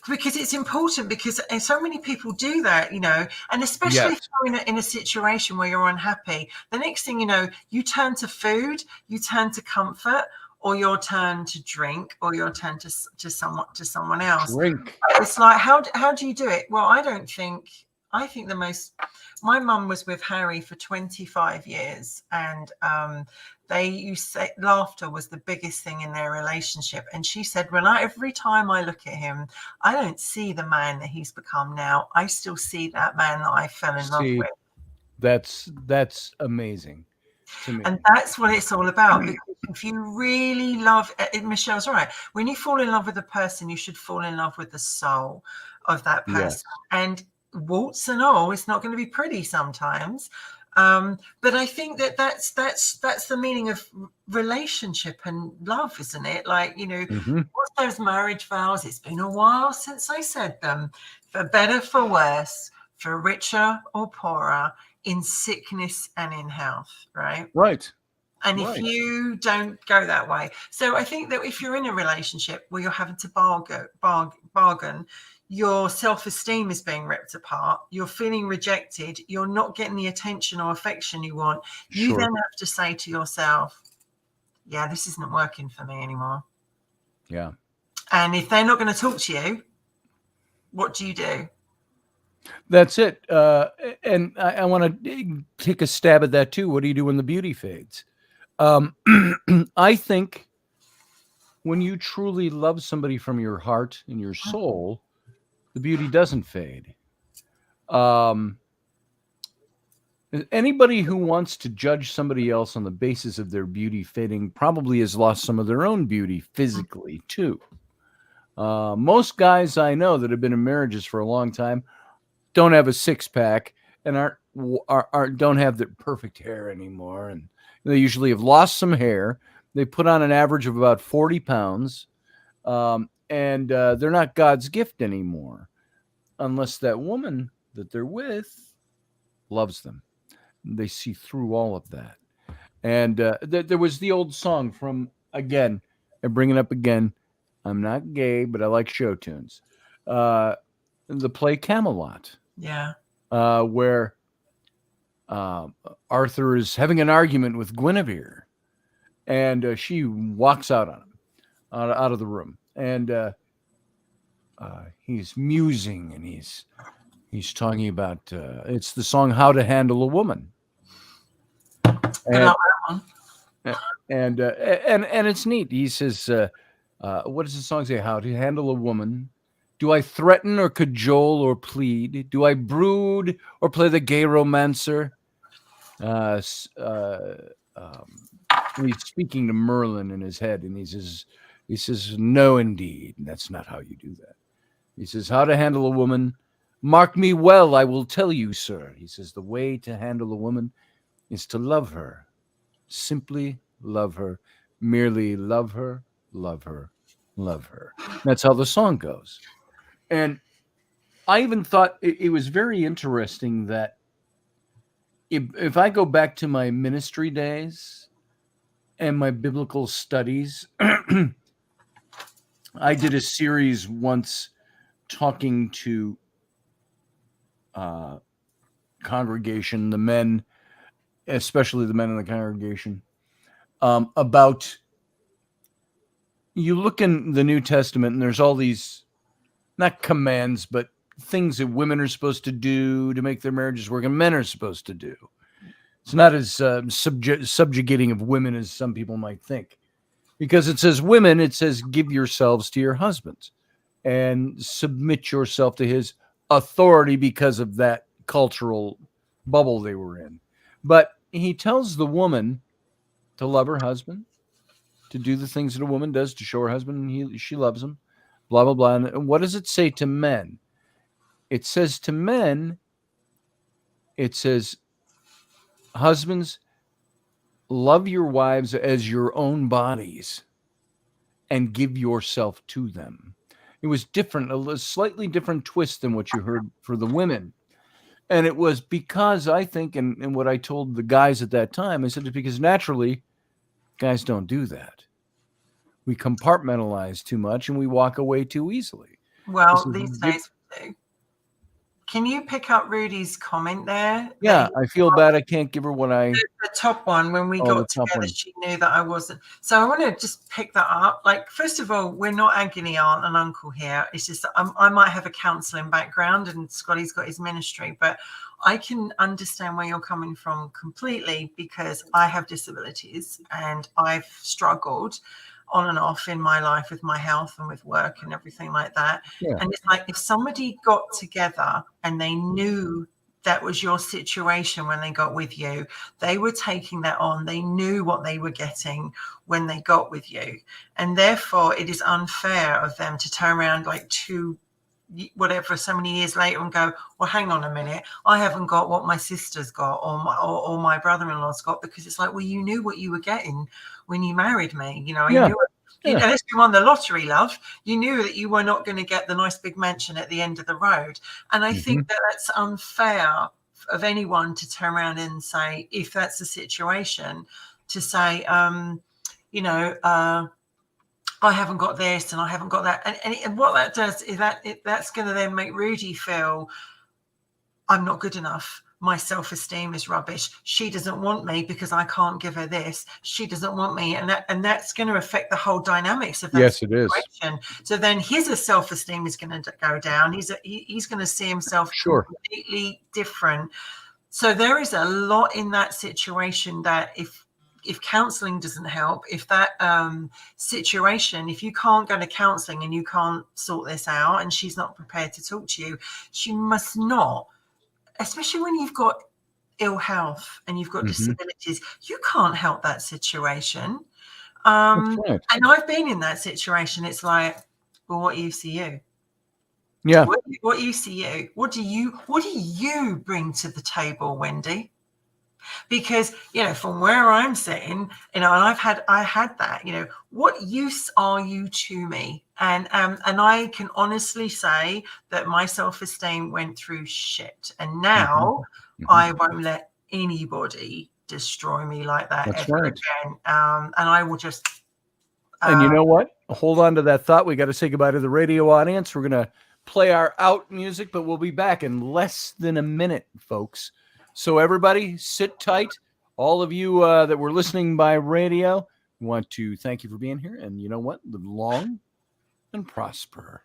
Because it's important, because so many people do that, and especially if you're in a situation where you're unhappy, the next thing you know, you turn to food, you turn to comfort, or your turn to drink, or your turn to someone else. Drink. It's like, how do you do it? Well, I think my mum was with Harry for 25 years, and you say laughter was the biggest thing in their relationship. And she said, every time I look at him, I don't see the man that he's become now. I still see that man that I fell in love with. That's amazing to me. And that's what it's all about. Because if you really love it, Michelle's right. When you fall in love with a person, you should fall in love with the soul of that person. Yes. And warts and all. It's not going to be pretty sometimes. But I think that's the meaning of relationship and love, isn't it? Like, what's those marriage vows? It's been a while since I said them. For better, for worse, for richer or poorer, in sickness and in health, right? Right. And if you don't go that way, so I think that if you're in a relationship where you're having to bargain, your self-esteem is being ripped apart, you're feeling rejected, you're not getting the attention or affection you want, you then have to say to yourself, yeah, this isn't working for me anymore. Yeah. And if they're not going to talk to you, what do you do? That's it. And I want to take a stab at that too. What do you do when the beauty fades? I think when you truly love somebody from your heart and your soul, the beauty doesn't fade. Anybody who wants to judge somebody else on the basis of their beauty fading probably has lost some of their own beauty physically too. Most guys I know that have been in marriages for a long time don't have a six-pack and don't have their perfect hair anymore, and they usually have lost some hair. They put on an average of about 40 pounds, and they're not God's gift anymore, unless that woman that they're with loves them. They see through all of that. And there was the old song from, again, I bring it up again, I'm not gay, but I like show tunes. The play Camelot. Yeah. Where Arthur is having an argument with Guinevere, and she walks out on him, out of the room, and he's musing, and he's talking about it's the song "How to Handle a Woman," and it's neat. He says, "What does the song say? How to handle a woman." Do I threaten or cajole or plead? Do I brood or play the gay romancer? He's speaking to Merlin in his head, and he says, no, indeed. That's not how you do that. He says, how to handle a woman. Mark me well, I will tell you, sir. He says, the way to handle a woman is to love her. Simply love her. Merely love her, love her, love her. That's how the song goes. And I even thought it was very interesting that if I go back to my ministry days and my biblical studies, I did a series once talking to congregation, the men, especially the men in the congregation, about, you look in the New Testament and there's all these, not commands, but things that women are supposed to do to make their marriages work and men are supposed to do. It's not as subjugating of women as some people might think, because it says women, it says give yourselves to your husbands and submit yourself to his authority because of that cultural bubble they were in. But he tells the woman to love her husband, to do the things that a woman does to show her husband she loves him, blah, blah, blah. And what does it say to men? It says to men, it says, husbands, love your wives as your own bodies and give yourself to them. It was different, a slightly different twist than what you heard for the women. And it was because I think, and what I told the guys at that time, I said, it's because naturally guys don't do that. We compartmentalize too much and we walk away too easily. Well, these days we do. Can you pick up Rudy's comment there? Yeah, I feel bad I can't give her what the top one, when we got together, she knew that I wasn't. So I want to just pick that up. Like, first of all, we're not agony aunt and uncle here. It's just that I might have a counselling background and Scotty's got his ministry, but I can understand where you're coming from completely, because I have disabilities and I've struggled on and off in my life with my health and with work and everything like that. Yeah. And it's like, if somebody got together and they knew that was your situation when they got with you, they were taking that on. They knew what they were getting when they got with you. And therefore it is unfair of them to turn around like two whatever so many years later and go, well, hang on a minute, I haven't got what my sister's got or my brother-in-law's got, because it's like, well, you knew what you were getting when you married me. You know, Yeah. unless you won the lottery, love, you knew that you were not going to get the nice big mansion at the end of the road. And I think that that's unfair of anyone to turn around and say, if that's the situation, to say, you know, I haven't got this and I haven't got that. And what that does is that's going to then make Rudy feel, I'm not good enough. My self-esteem is rubbish. She doesn't want me because I can't give her this. She doesn't want me. And that's going to affect the whole dynamics of that situation. So then his self-esteem is going to go down. He's going to see himself completely different. So there is a lot in that situation that if counseling doesn't help, if that situation, if you can't go to counseling and you can't sort this out and she's not prepared to talk to you, she must not, especially when you've got ill health and you've got disabilities, you can't help that situation. And I've been in that situation. It's like, well, what use are you? Yeah. What use are you? What do you bring to the table, Wendy? Because, you know, from where I'm sitting, you know, and I had that, you know, what use are you to me? And I can honestly say that my self-esteem went through shit. And now I won't let anybody destroy me like that ever again. And I will just. And you know what? Hold on to that thought. We got to say goodbye to the radio audience. We're going to play our out music, but we'll be back in less than a minute, folks. So everybody sit tight. All of you that were listening by radio, we want to thank you for being here. And you know what? Live long and prosper.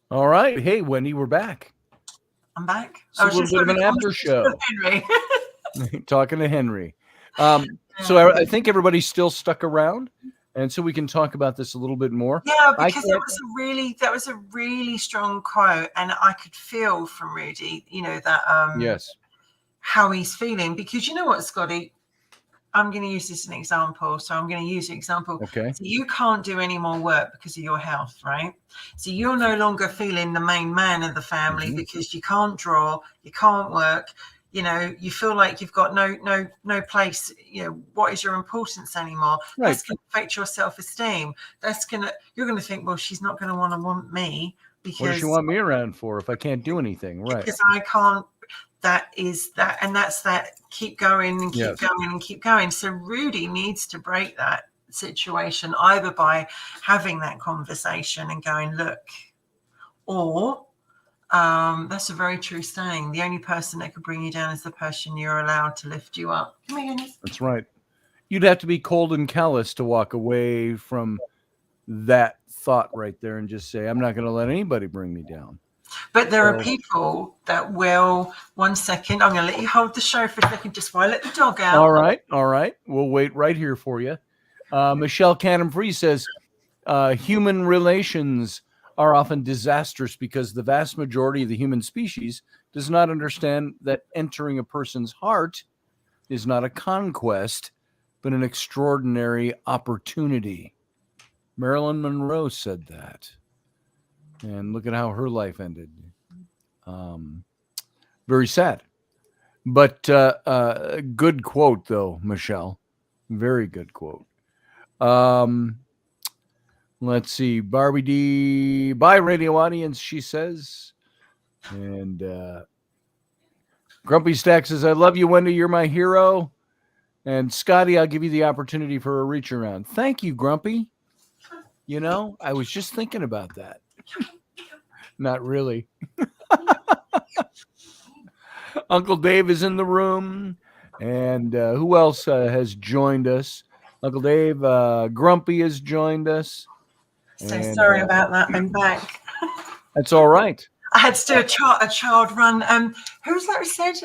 All right. Hey, Wendy, we're back. I'm back. It's a little bit of an after show. Talking to Henry. So I think everybody's still stuck around, and so we can talk about this a little bit more. Yeah, because that was a really strong quote, and I could feel from Rudy, you know, that how he's feeling. Because you know what, Scotty, I'm going to use this as an example. So I'm going to use an example. Okay. So you can't do any more work because of your health, right? So you're no longer feeling the main man of the family because you can't draw, you can't work. You know, you feel like you've got no place. You know, what is your importance anymore? Right. That's going to affect your self-esteem. You're going to think, well, she's not going to want me because what does she want me around for if I can't do anything? Right. Because I can't. And that's that. Keep going and keep going and keep going. So Rudy needs to break that situation either by having that conversation and going, look, or that's a very true saying. The only person that could bring you down is the person you're allowed to lift you up. Come here, Dennis. That's right. You'd have to be cold and callous to walk away from that thought right there and just say, I'm not going to let anybody bring me down. But there are people that will. 1 second. I'm going to let you hold the show for a second just while I let the dog out. All right. We'll wait right here for you. Michelle Cannon-Free says, human relations are often disastrous because the vast majority of the human species does not understand that entering a person's heart is not a conquest, but an extraordinary opportunity. Marilyn Monroe said that. And look at how her life ended. Very sad. But good quote, though, Michelle. Very good quote. Let's see. Barbie D. Bye, radio audience, she says. And Grumpy Stack says, I love you, Wendy. You're my hero. And Scotty, I'll give you the opportunity for a reach around. Thank you, Grumpy. You know, I was just thinking about that. Not really. Uncle Dave is in the room. And who else has joined us? Uncle Dave, Grumpy has joined us. So sorry about that. I'm back. That's all right. I had to do a child run. Who's that who said?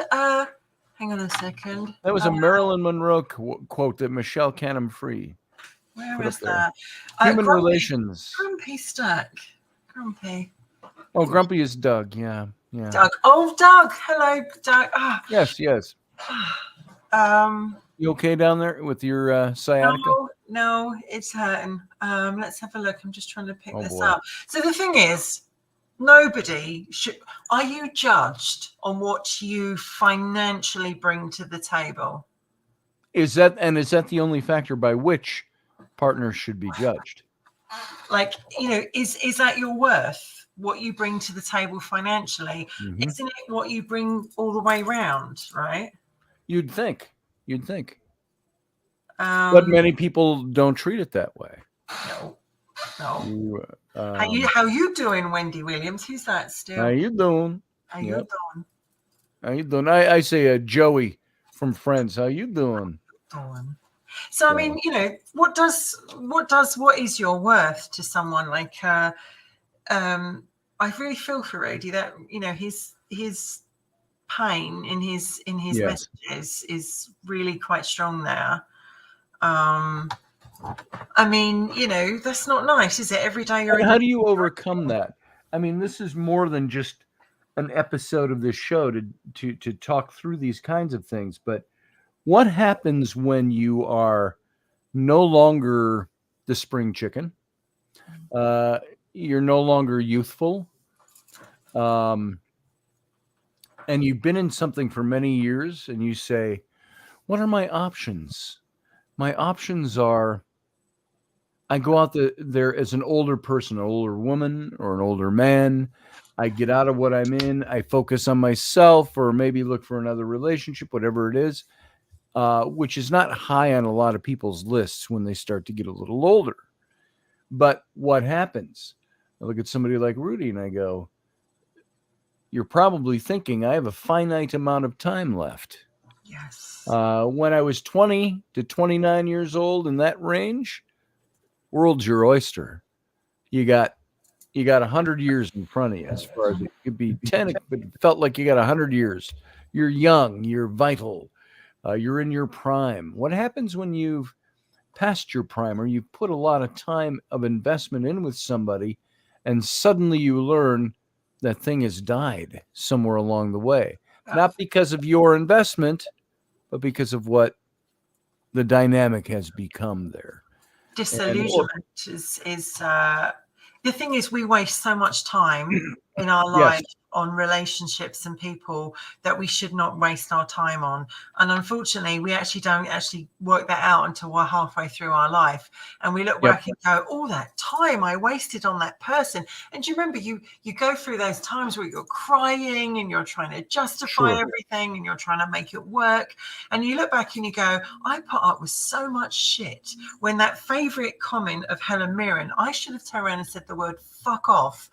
Hang on a second. That was a Marilyn Monroe quote that Michelle Canham Free. Where is that? Human Grumpy, relations. Grumpy Stack. Grumpy. Oh, Grumpy is Doug. Yeah. Doug. Oh, Doug. Hello, Doug. Yes. You okay down there with your sciatica? No, it's hurting. Let's have a look. I'm just trying to pick this up. So the thing is, nobody should. Are you judged on what you financially bring to the table? Is that the only factor by which partners should be judged? Like, is that your worth? What you bring to the table financially? Mm-hmm. Isn't it what you bring all the way round, right? You'd think. But many people don't treat it that way. No. How you doing, Wendy Williams? Who's that still? How you doing? How you doing? I say Joey from Friends. How you doing? So I mean, what is your worth to someone like? I really feel for Rudy that his pain in his yes. messages is really quite strong there. I mean, that's not nice, is it? Every day you're. How do you overcome that? I mean, this is more than just an episode of this show to talk through these kinds of things. But what happens when you are no longer the spring chicken? You're no longer youthful. And you've been in something for many years, and you say, what are my options? My options are, I go out there as an older person, an older woman or an older man. I get out of what I'm in. I focus on myself, or maybe look for another relationship, whatever it is, which is not high on a lot of people's lists when they start to get a little older. But what happens? I look at somebody like Rudy and I go, you're probably thinking, I have a finite amount of time left. Yes. When I was 20 to 29 years old, in that range, world's your oyster. You got 100 years in front of you. As far as it could be 10, but it felt like you got 100 years. You're young, you're vital, you're in your prime. What happens when you've passed your prime, or you've put a lot of time of investment in with somebody, and suddenly you learn that thing has died somewhere along the way? Not because of your investment, but because of what the dynamic has become there. Disillusionment is the thing is, we waste so much time in our life on relationships and people that we should not waste our time on. And unfortunately, we don't work that out until we're halfway through our life. And we look back and go, all that time I wasted on that person. And do you remember, you go through those times where you're crying and you're trying to justify everything and you're trying to make it work. And you look back and you go, I put up with so much shit. When that favorite comment of Helen Mirren, I should have turned around and said the word fuck off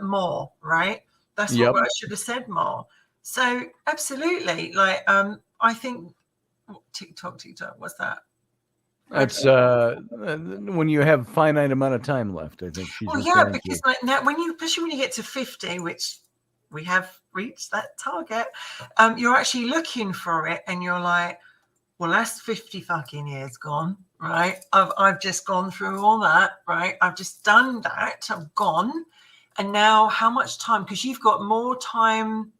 more, right? That's what I should have said more. So absolutely, like I think TikTok, what's that? That's when you have finite amount of time left, I think she's because like now especially when you get to 50, which we have reached that target, you're actually looking for it and you're like, well, that's 50 fucking years gone, right? I've just gone through all that, right? I've just done that, I've gone. And now how much time? Because you've got more time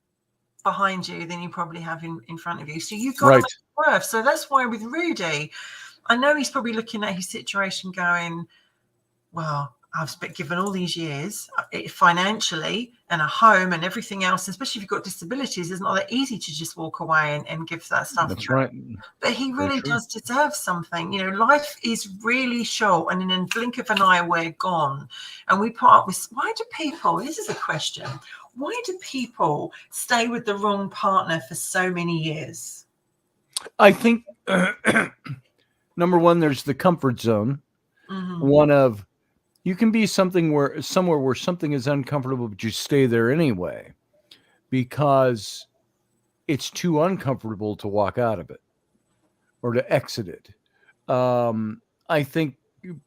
behind you than you probably have in front of you. So you've got worth. So that's why with Rudy, I know he's probably looking at his situation going, well, I've given all these years financially and a home and everything else, especially if you've got disabilities, it's not that easy to just walk away and give that stuff. That's right. But he really does deserve something. You know, life is really short, and in a blink of an eye, we're gone. And we put up with, why do people, this is a question, why do people stay with the wrong partner for so many years? I think, number one, there's the comfort zone. One of, you can be somewhere where something is uncomfortable, but you stay there anyway because it's too uncomfortable to walk out of it or to exit it. I think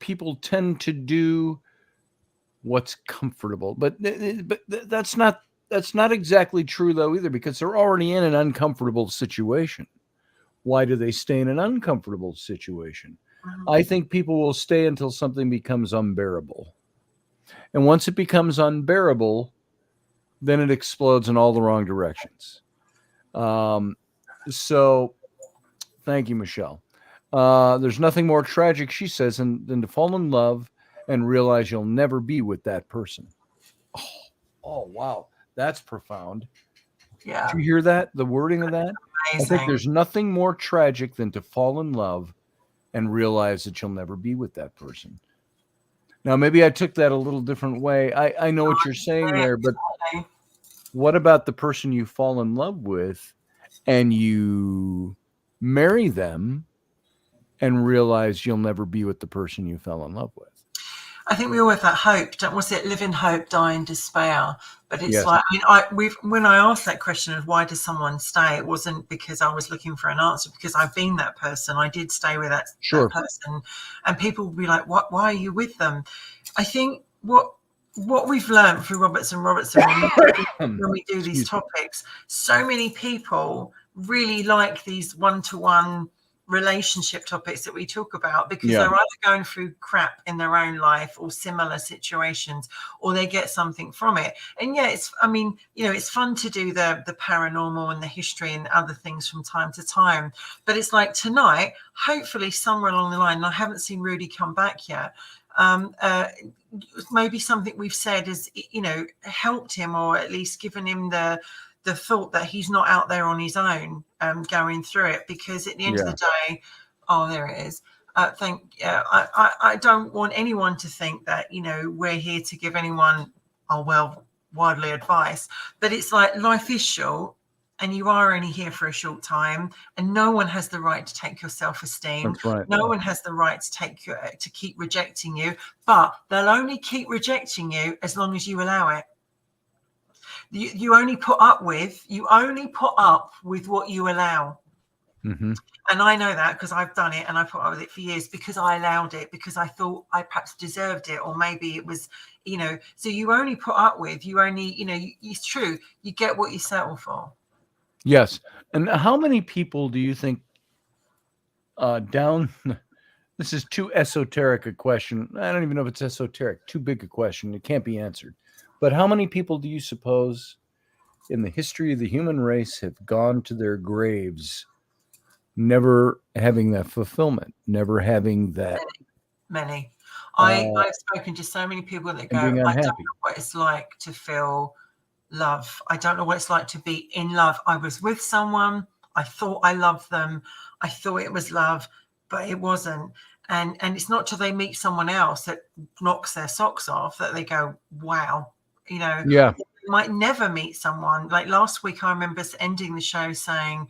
people tend to do what's comfortable, but that's not exactly true though either, because they're already in an uncomfortable situation. Why do they stay in an uncomfortable situation? I think people will stay until something becomes unbearable. And once it becomes unbearable, then it explodes in all the wrong directions. So thank you, Michelle. There's nothing more tragic, she says, than to fall in love and realize you'll never be with that person. Oh wow. That's profound. Yeah. Did you hear that? The wording of that? Amazing. I think there's nothing more tragic than to fall in love and realize that you'll never be with that person. Now, maybe I took that a little different way. I know what you're saying there, but what about the person you fall in love with and you marry them and realize you'll never be with the person you fell in love with? I think we all have that hope. Was it live in hope, die in despair? But it's Yes. like, I mean, when I asked that question of why does someone stay, it wasn't because I was looking for an answer, because I've been that person. I did stay with that person, and people will be like, "Why are you with them?" I think what we've learned through Robertson when we do these topics, so many people really like these one-to-one relationship topics that we talk about, because they're either going through crap in their own life or similar situations, or they get something from it. And it's fun to do the paranormal and the history and other things from time to time, but it's like tonight, hopefully somewhere along the line, and I haven't seen Rudy come back yet, maybe something we've said has helped him, or at least given him the thought that he's not out there on his own going through it, because at the end of the day, there it is. I don't want anyone to think that we're here to give anyone wildly advice, but it's like life is short and you are only here for a short time, and no one has the right to take your self-esteem. That's right. No one has the right to keep rejecting you, but they'll only keep rejecting you as long as you allow it. You only put up with what you allow. Mm-hmm. And I know that because I've done it, and I put up with it for years because I allowed it, because I thought I perhaps deserved it, or maybe it was, so you only put up with, it's true, you get what you settle for. Yes. And how many people do you think this is too esoteric a question. I don't even know if it's esoteric, too big a question. It can't be answered. But how many people do you suppose in the history of the human race have gone to their graves never having that fulfillment, never having that? Many. I've spoken to so many people that go, I don't know what it's like to feel love. I don't know what it's like to be in love. I was with someone, I thought I loved them, I thought it was love, but it wasn't. And it's not till they meet someone else that knocks their socks off that they go, wow. You might never meet someone. Like last week, I remember ending the show saying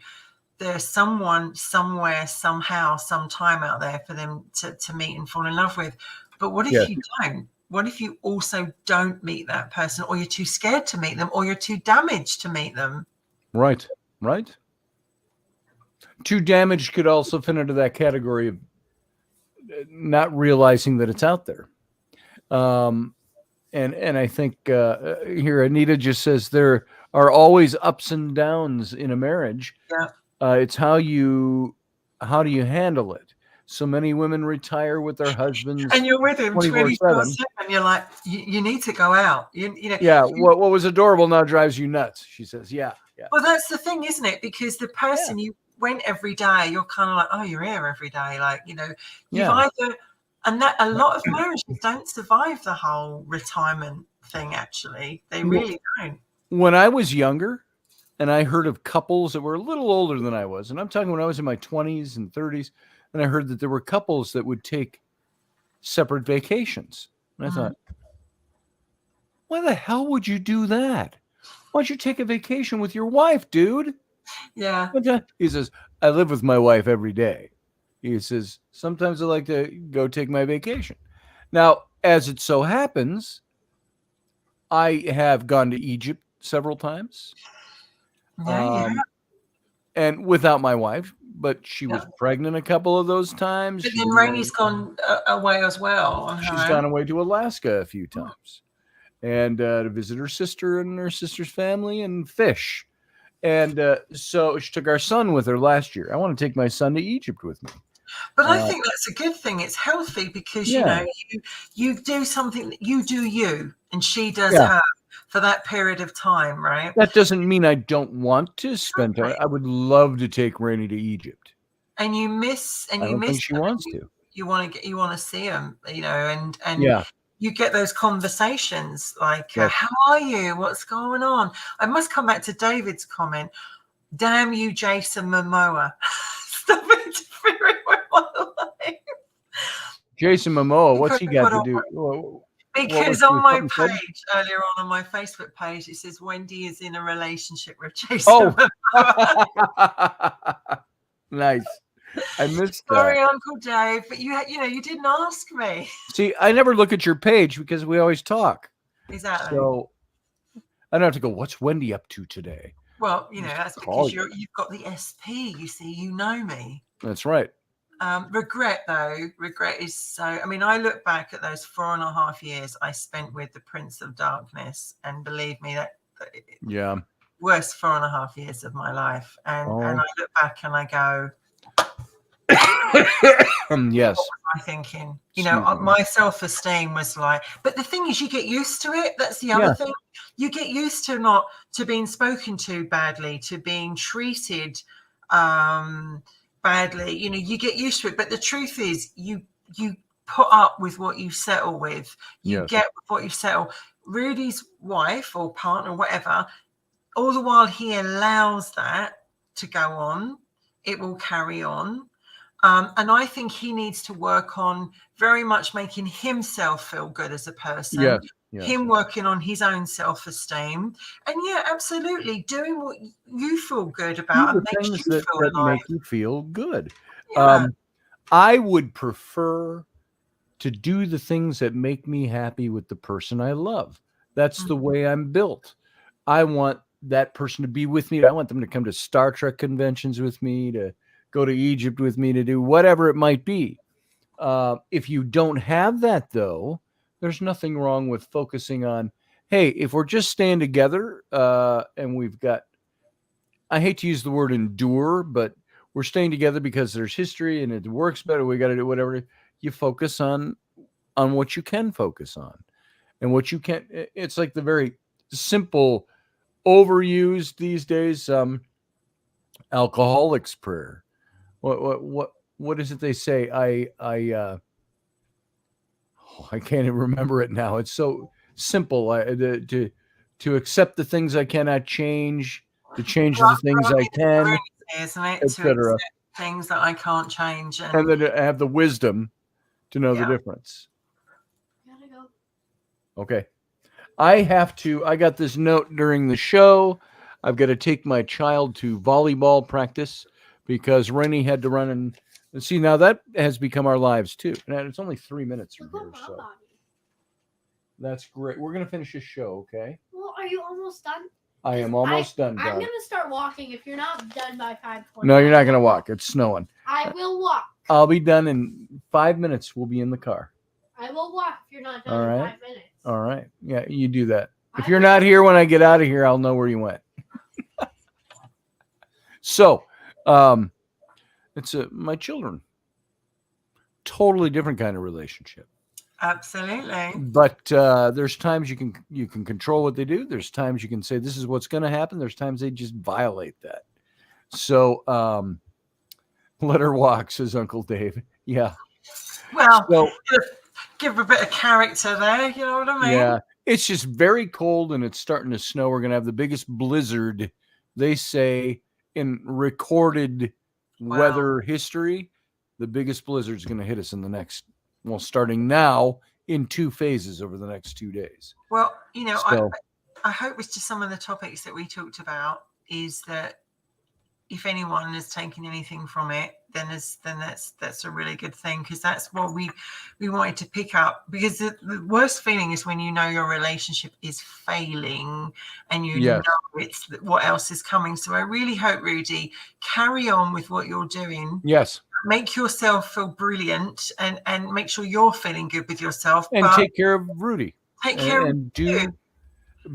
there's someone somewhere, somehow, sometime out there for them to meet and fall in love with. But what if you don't? What if you also don't meet that person, or you're too scared to meet them, or you're too damaged to meet them? Right. Too damaged could also fit into that category of not realizing that it's out there. And I think here Anita just says there are always ups and downs in a marriage. Yeah. It's how do you handle it? So many women retire with their husbands, and you're with him 24/7. You're like, you need to go out. Yeah. What was adorable now drives you nuts, she says. Yeah. Well, that's the thing, isn't it? Because the person you went every day, you're kind of like, oh, you're here every day. Like, you've either And that a lot of marriages don't survive the whole retirement thing. Actually, they really don't. When I was younger, and I heard of couples that were a little older than I was, and I'm talking when I was in my 20s and 30s, and I heard that there were couples that would take separate vacations. And I thought, why the hell would you do that? Why don't you take a vacation with your wife, dude? Yeah. He says, I live with my wife every day. He says, sometimes I like to go take my vacation. Now, as it so happens, I have gone to Egypt several times. Yeah, And without my wife, but she was pregnant a couple of those times. But then Rainey's gone away as well. She's gone away to Alaska a few times, and to visit her sister and her sister's family and fish. And so she took our son with her last year. I want to take my son to Egypt with me. But I think that's a good thing. It's healthy because you know you do something that you do you, and she does her for that period of time, right? That doesn't mean I don't want to spend time. I would love to take Rainey to Egypt. And you miss, and I don't think she wants to. You want to see him, you know, and you get those conversations like, how are you? What's going on? I must come back to David's comment. Damn you, Jason Momoa. Stop interfering with my life. Jason Momoa, what's he got to do? Because on my page, earlier on my Facebook page, it says Wendy is in a relationship with Jason Momoa. Nice. I missed that. Sorry, Uncle Dave, but you didn't ask me. See, I never look at your page because we always talk. Exactly. So I don't have to go, what's Wendy up to today? Well, that's because you've got the SP, you see, you know me. That's right. Regret is so, I mean, I look back at those 4.5 years I spent with the Prince of Darkness, and believe me, that worst 4.5 years of my life. And I look back and I go, yes. What was I thinking? My self-esteem was like, but the thing is, you get used to it. That's the other thing. You get used to being spoken to badly, to being treated badly. You get used to it. But the truth is, you put up with what you settle with. You get with what you settle. Rudy's wife or partner, whatever, all the while he allows that to go on, it will carry on. And I think he needs to work on very much making himself feel good as a person, him working on his own self-esteem, and absolutely doing what you feel good about and makes you feel alive. Make you feel good. I would prefer to do the things that make me happy with the person I love. That's the way I'm built. I want that person to be with me. I want them to come to Star Trek conventions with me, to go to Egypt with me, to do whatever it might be. If you don't have that, though, there's nothing wrong with focusing on, hey, if we're just staying together and we've got, I hate to use the word endure, but we're staying together because there's history and it works better. We got to do whatever. You focus on what you can focus on, and what you can't. It's like the very simple, overused these days, alcoholic's prayer. What is it they say? I can't even remember it now. It's so simple. To accept the things I cannot change, to change the things I can, etc. Things that I can't change, and then to have the wisdom to know the difference. Gotta go. Okay. I got this note during the show. I've got to take my child to volleyball practice because Rennie had to run and see, now that has become our lives too. And it's only 3 minutes from here, so that's great. We're going to finish this show, okay? Well, are you almost done? I am almost done, I'm Doug. going to start walking if you're not done by 5:20. No, you're not going to walk. It's snowing. I will walk. I'll be done in 5 minutes. We'll be in the car. I will walk if you're not done in 5 minutes. All right. Yeah, you do that. If you're not here when I get out of here, I'll know where you went. So, it's my children. Totally different kind of relationship. Absolutely. But there's times you can control what they do. There's times you can say this is what's going to happen. There's times they just violate that. So let her walk, says Uncle Dave. Yeah. Well, So, give a bit of character there. You know what I mean? yeah, it's just very cold and it's starting to snow. We're going to have the biggest blizzard, they say, in recorded weather history. The biggest blizzard is going to hit us in the next, well, starting now in 2 phases over the next 2 days. Well, you know, So, I hope with just some of the topics that we talked about is that if anyone is taking anything from it, then that's a really good thing, because that's what we wanted to pick up. Because the worst feeling is when you know your relationship is failing and you Yes. know it's what else is coming. So I really hope, Rudy, carry on with what you're doing. yes. Make yourself feel brilliant and make sure you're feeling good with yourself. And but take care of Rudy. take care of And you.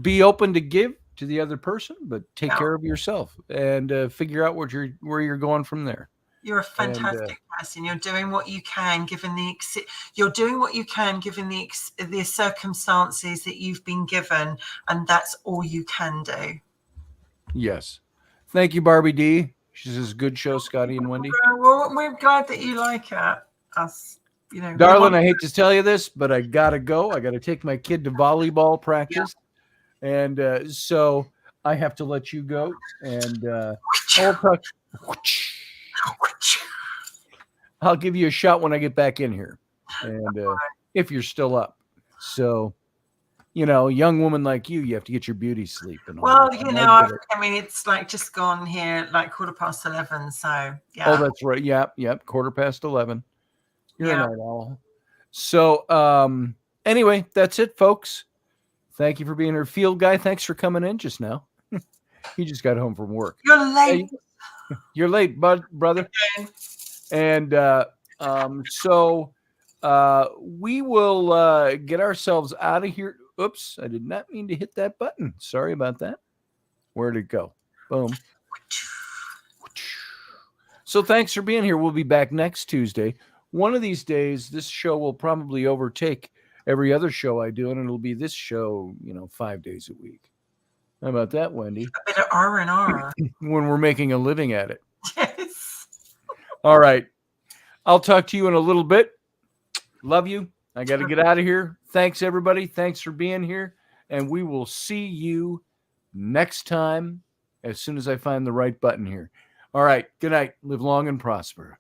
be open to give to the other person, but take Yeah. care of yourself and figure out where you're going from there. You're a fantastic person. You're doing what you can given the circumstances that you've been given, and that's all you can do. Yes. Thank you, Barbie D. She says, good show, Scotty and Wendy. Well, we're glad that you like us. You know, Darling, I hate to tell you this, but I gotta go. I gotta take my kid to volleyball practice, and so I have to let you go. And I'll give you a shot when I get back in here, and if you're still up. So, you know, young woman like you have to get your beauty sleep. And all well, that. you know, I mean, it's like just gone here, like 11:15. So yeah. Oh, that's right. Yep. 11:15. You're a night owl. So, anyway, that's it, folks. Thank you for being here. Field guy, thanks for coming in just now. He just got home from work. You're late. You're late, brother. Okay. And so we will get ourselves out of here. Oops, I did not mean to hit that button. Sorry about that. Where'd it go? Boom. So thanks for being here. We'll be back next Tuesday. One of these days, this show will probably overtake every other show I do, and it'll be this show, 5 days a week. How about that, Wendy? A bit of R&R. When we're making a living at it. Yes. All right. I'll talk to you in a little bit. Love you. I got to get out of here. Thanks, everybody. Thanks for being here. And we will see you next time as soon as I find the right button here. All right. Good night. Live long and prosper.